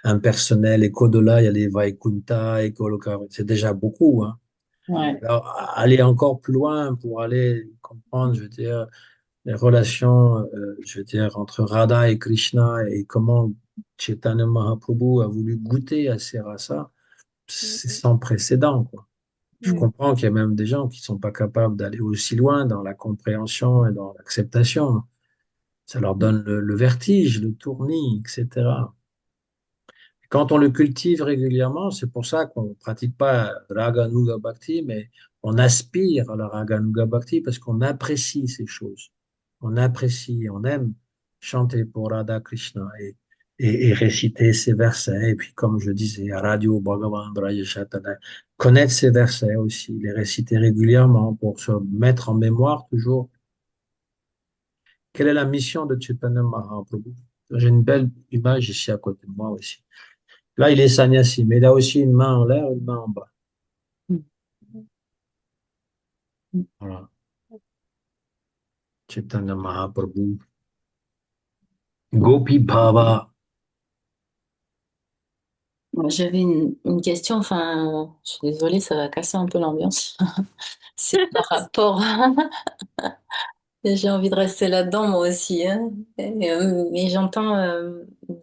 un personnel, et qu'au-delà, il y a les Vaikunta et Goloka. C'est déjà beaucoup, hein. ouais. Alors, aller encore plus loin pour aller comprendre, je veux dire, les relations, je veux dire, entre Radha et Krishna et comment Chaitanya Mahaprabhu a voulu goûter à ces rasas, Mm. c'est sans précédent, quoi. Je Ouais. comprends qu'il y a même des gens qui sont pas capables d'aller aussi loin dans la compréhension et dans l'acceptation. Ça leur donne le vertige, le tournis, etc. Quand on le cultive régulièrement, c'est pour ça qu'on ne pratique pas Raganuga Bhakti, mais on aspire à la Raganuga Bhakti parce qu'on apprécie ces choses. On apprécie, on aime chanter pour Radha Krishna et réciter ces versets. Et puis, comme je disais, à Radio Bhagavan Brajashatana, connaître ces versets aussi, les réciter régulièrement pour se mettre en mémoire toujours quelle est la mission de Chaitanya Mahaprabhu. J'ai une belle image ici à côté de moi aussi. Là, il est sannyasi, mais il a aussi une main en l'air, une main en bas. Voilà. Chaitanya Mahaprabhu. Gopi Bhava. Moi, j'avais une question, enfin, je suis désolée, ça va casser un peu l'ambiance. C'est par rapport, j'ai envie de rester là-dedans moi aussi, hein. Mais j'entends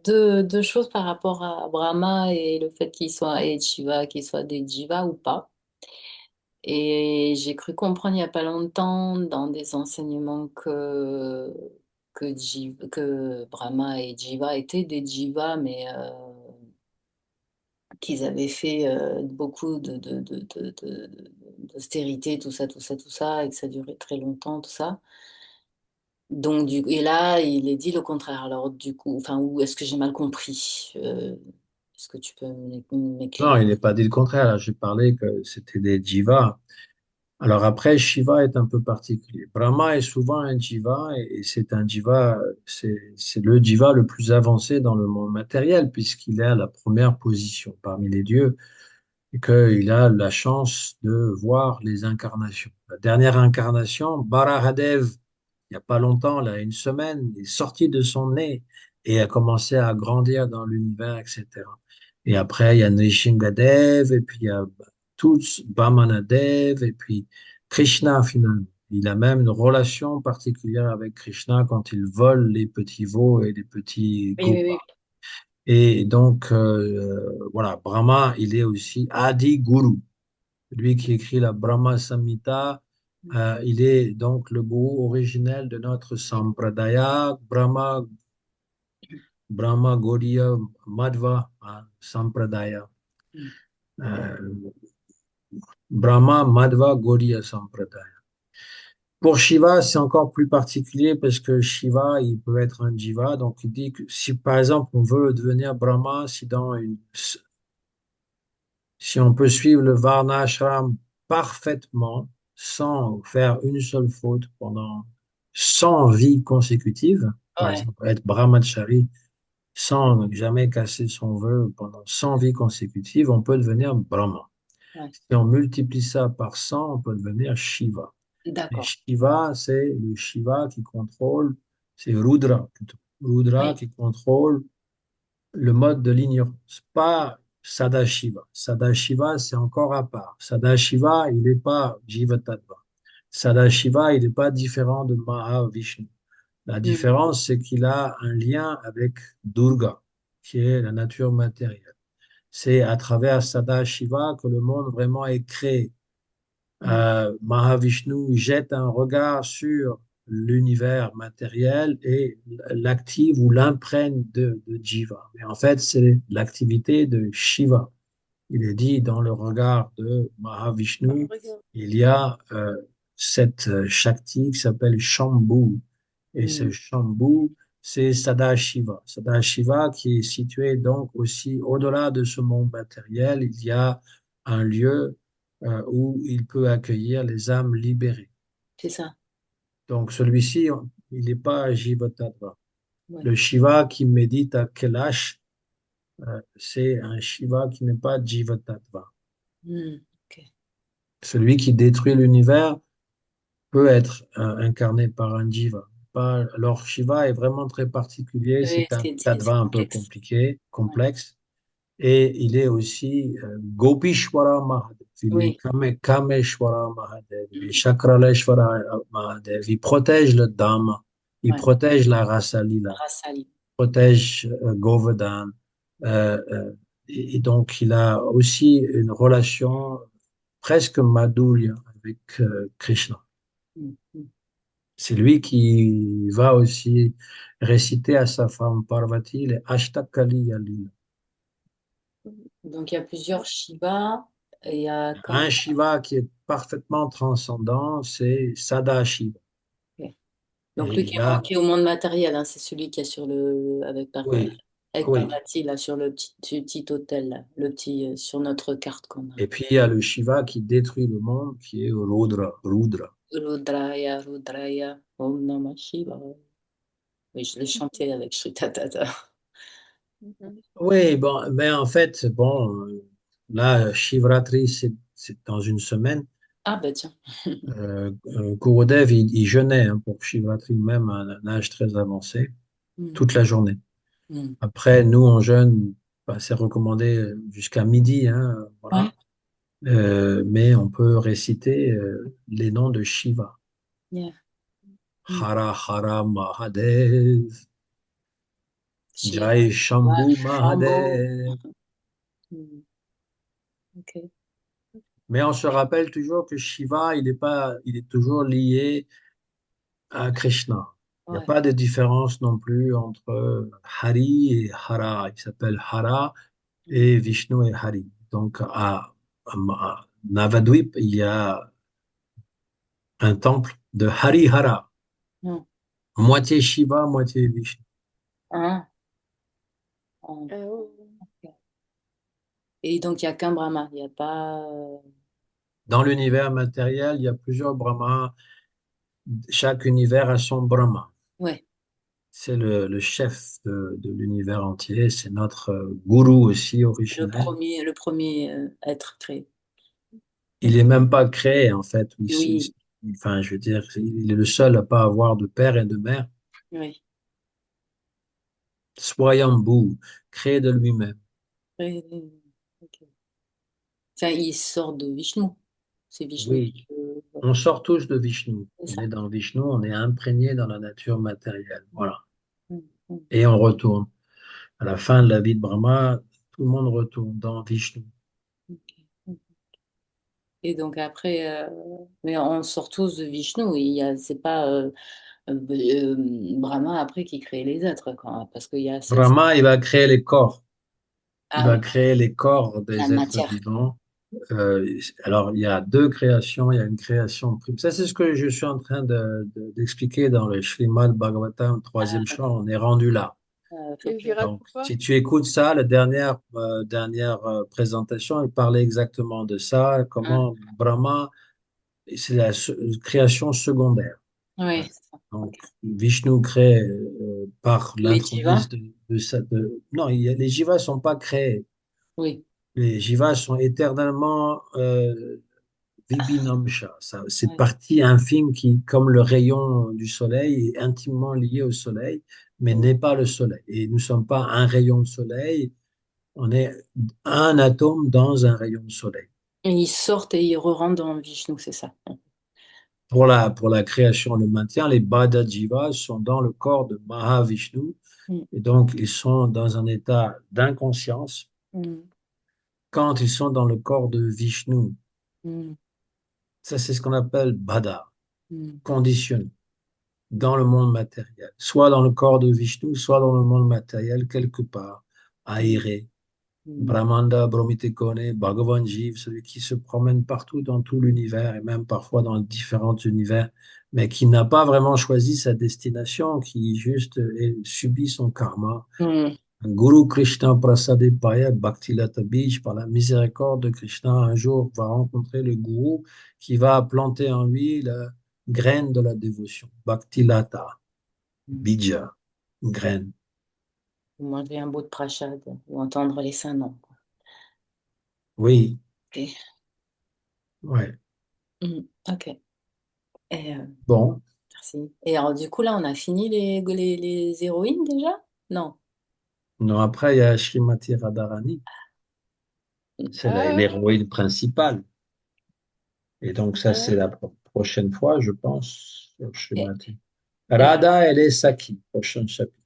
deux choses par rapport à Brahma et le fait qu'il soit, et Shiva, qu'il soit des divas ou pas. Et j'ai cru comprendre il n'y a pas longtemps dans des enseignements que Brahma et Jiva étaient des jivas, mais qu'ils avaient fait beaucoup d'austérité, tout ça, tout ça, tout ça, et que ça durait très longtemps, tout ça. Donc, et là, il est dit le contraire. Alors, du coup, enfin, ou est-ce que j'ai mal compris? Est-ce que tu peux Non, m'éclairer? il n'est pas dit le contraire. Là, j'ai parlé que c'était des jivas. Alors après, Shiva est un peu particulier. Brahma est souvent un jiva et c'est un jiva, c'est le jiva le plus avancé dans le monde matériel puisqu'il est à la première position parmi les dieux et qu'il a la chance de voir les incarnations. La dernière incarnation, Barahadev, il n'y a pas longtemps, là, une semaine, il est sorti de son nez et a commencé à grandir dans l'univers, etc. Et après, il y a Nrishingadev, et puis il y a tous, Vamanadev, et puis Krishna finalement. Il a même une relation particulière avec Krishna quand il vole les petits veaux et les petits Oui, oui, oui. gopas. Et donc, voilà, Brahma, il est aussi Adi Guru. Lui qui écrit la Brahma Samhita, il est donc le gourou originel de notre Sampradaya, Brahma Gaudiya Madhva Sampradaya. Euh, Brahma Madhva Gaudiya Sampradaya. Pour Shiva, c'est encore plus particulier parce que Shiva, il peut être un jiva. Donc, il dit que si, par exemple, on veut devenir Brahma, si on peut suivre le Varna Ashram parfaitement, sans faire une seule faute pendant 100 vies consécutives, par Ouais, exemple, être Brahmachari sans jamais casser son vœu pendant 100 vies consécutives, on peut devenir Brahma. ouais. Si on multiplie ça par 100, on peut devenir Shiva. Et D'accord. Shiva, c'est le Shiva qui contrôle, c'est Rudra plutôt. Rudra Oui. qui contrôle le mode de l'ignorance, pas Sadashiva. Sadashiva, c'est encore à part. Sadashiva, il n'est pas Jiva Tattva. Sadashiva, il n'est pas différent de Mahavishnu. La Mm. différence, c'est qu'il a un lien avec Durga, qui est la nature matérielle. C'est à travers Sadashiva que le monde vraiment est créé. Mm. Mahavishnu jette un regard sur l'univers matériel et l'active ou l'imprègne de Jiva. Mais en fait, c'est l'activité de Shiva il est dit dans le regard de Mahavishnu, Regarde. il y a cette Shakti qui s'appelle Shambhu. Et ce Mm. Shambhu, c'est Sadashiva. Sadashiva qui est situé donc aussi au-delà de ce monde matériel. Il y a un lieu où il peut accueillir les âmes libérées. C'est ça. Donc celui-ci, il n'est pas Jiva Tattva. Ouais. Le Shiva qui médite à Kailash, c'est un Shiva qui n'est pas Jiva Tattva. Mm. Ok. Celui qui détruit l'univers peut être incarné par un Jiva. Alors Shiva est vraiment très particulier, Oui, c'est un c'est tattva un peu complexe. compliqué, Ouais. complexe, et il est aussi Gopishwara Mahadev, il est Oui. Kameshwara Mahadev, il est Mm. Chakraleshwara Mahadev, il protège le Dhamma, il Ouais. protège la Rasa Lila, Rasali. protège Govardhan, et donc il a aussi une relation presque madhurya avec Krishna. Mm. Mm. C'est lui qui va aussi réciter à sa femme Parvati les Ashtakali Yalila. Donc, il y a plusieurs Shiva. Et il y a Un quand... Shiva qui est parfaitement transcendant, c'est Sadashiva. Ok. Et Donc, lui il y a, qui est au monde matériel, hein, c'est celui qui est oui, avec oui. Parvati, là, sur le petit hôtel, là, le petit, sur notre carte qu'on a. Et puis il y a le Shiva qui détruit le monde, qui est Rudra, Rudra. Rudraya, Rudraya, Om Namah Shivaya. Oui, je l'ai chanté avec Shri Tatata. Mhm. Oui, bon, mais en fait, bon, là, Shivratri, c'est dans une semaine. Ah, ben tiens. Gurudev, il jeûnait hein, pour Shivratri, même à un âge très avancé, Mm. toute la journée. Mm. Après, nous, on jeûne, bah, c'est recommandé jusqu'à midi, hein, Ouais. voilà. Mais on peut réciter les noms de Shiva. Yeah. Mm. Hara Hara Mahadev, Shiva, Jai Shiva, Shambhu Shambho. Mahadev. Mm. Ok. Mais on se rappelle toujours que Shiva, il est toujours lié à Krishna. Il n'y a Ouais. pas de différence non plus entre Hari et Hara. Il s'appelle Hara Mm. et Vishnu et Hari. Donc à Navadvip, il y a un temple de Harihara, Mm. moitié Shiva, moitié Vishnu. Hein? Oh, Oh. ok. Et donc, il n'y a qu'un Brahma, il n'y a pas... Dans l'univers matériel, il y a plusieurs Brahmas. Chaque univers a son Brahma. Ouais, C'est le chef de l'univers entier. C'est notre gourou aussi originel. le premier être créé. Il est même pas créé, en fait. Oui, Enfin, je veux dire, il est le seul à pas avoir de père et de mère. oui. Swayambhu, créé de lui-même. Ok. Enfin, il sort de Vishnu. C'est Vishnu Oui, qui on sort tous de Vishnu. c'est On ça. est dans Vishnu, on est imprégné dans la nature matérielle. Voilà. Mm, mm, Et on retourne. À la fin de la vie de Brahma, tout le monde retourne dans Vishnu. ok, mm. Et donc après, mais on sort tous de Vishnu. C'est pas Brahma après qui crée les êtres, quoi, parce qu'il y a cette... Brahma, il va créer les corps. Il Ah va oui, créer les corps la des êtres matière. vivants. Alors, il y a deux créations. Il y a une création prime. Ça, c'est ce que je suis en train d'expliquer dans le Srimad Bhagavatam, troisième Ah, chant. On est rendu là. faut Et que... Virat Donc, quoi? si tu écoutes ça, la dernière présentation, elle parlait exactement de ça, Ah, comment Brahma, c'est la création secondaire. oui, c'est ça. Donc, Ok. Vishnu crée par Les jivas? l'introduce non, les jivas sont pas créés. Oui. Les jivas sont éternellement vibhinamsha. C'est Ouais. partie infime qui, comme le rayon du soleil, est intimement lié au soleil, mais Mm. n'est pas le soleil. Et nous ne sommes pas un rayon de soleil, on est un atome dans un rayon de soleil. Et ils sortent et ils re-rentrent dans Vishnu, c'est ça. Pour la création, le maintien, les Bada Jivas sont dans le corps de Mahavishnu, Mm. et donc ils sont dans un état d'inconscience Mm. quand ils sont dans le corps de Vishnu. Mm. Ça, c'est ce qu'on appelle Bada, Mm. conditionné, dans le monde matériel. Soit dans le corps de Vishnu, soit dans le monde matériel, quelque part, Mm. aéré. Brahmanda, Brahmitekone, Bhagavan Jiv, celui qui se promène partout dans tout l'univers et même parfois dans différents univers, mais qui n'a pas vraiment choisi sa destination, qui juste subit son karma. Mm. Guru Krishna Prasade Paya Bhaktilata Bij, par la miséricorde de Krishna, un jour va rencontrer le gourou qui va planter en lui la graine de la dévotion. Bhaktilata, Bija, graine. Ou manger un bout de prachad, ou entendre les saints noms. Oui, Ok. ouais. Ok. Et, Bon, merci. Et alors, du coup, là, on a fini les héroïnes déjà? Non. non, après, il y a Srimati Radharani, c'est Ah, l'héroïne principale. Et donc, ça, c'est la prochaine fois, je pense, sur Et, Srimati. et alors, Radha, elle est Saki, prochain chapitre.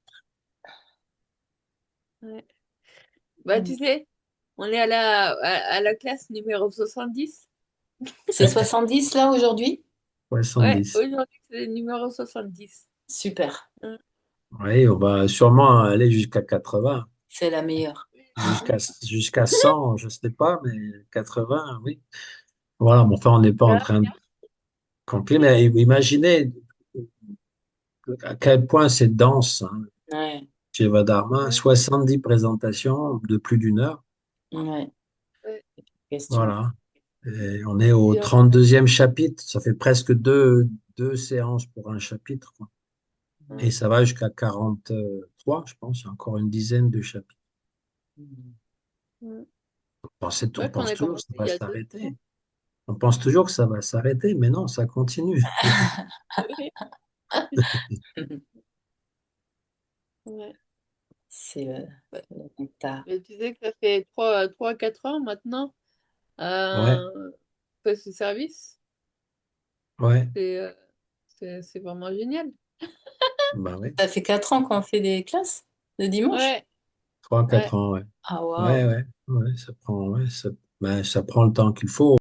ouais. Bah, tu sais, on est à la classe numéro 70. c'est 70 là aujourd'hui? Ouais, 70. aujourd'hui, c'est le numéro 70. Super. Hein. Oui, on va sûrement aller jusqu'à 80. C'est la meilleure. Jusqu'à 100, je ne sais pas, mais 80, oui. Voilà, mais enfin, on n'est pas en train de conclure. Mais imaginez à quel point c'est dense, hein, Ouais, Shiva Dharma, Ouais, 70 présentations de plus d'une heure. ouais. ouais. Question. Voilà. Et on est au Puis, 32e chapitre. Ça fait presque deux séances pour un chapitre, quoi. Et ouais. ça va jusqu'à 43, je pense. Il y a encore une dizaine de chapitres. Ouais. On Ouais, qu'on pense a toujours que commencé ça il va y a 2 ans. s'arrêter. On pense toujours que ça va s'arrêter, mais non, ça continue. Ouais. C'est Ouais. le nectar. Mais tu sais que ça fait 3 4 ans maintenant Ouais, que ce service. ouais, C'est euh, c'est vraiment génial. bah ouais. Ça fait 4 ans qu'on fait des classes le dimanche? Ouais, Trois, ouais. quatre ans, ouais. Ah, Ouais, waouh. ouais, ouais, ça prend le temps qu'il faut.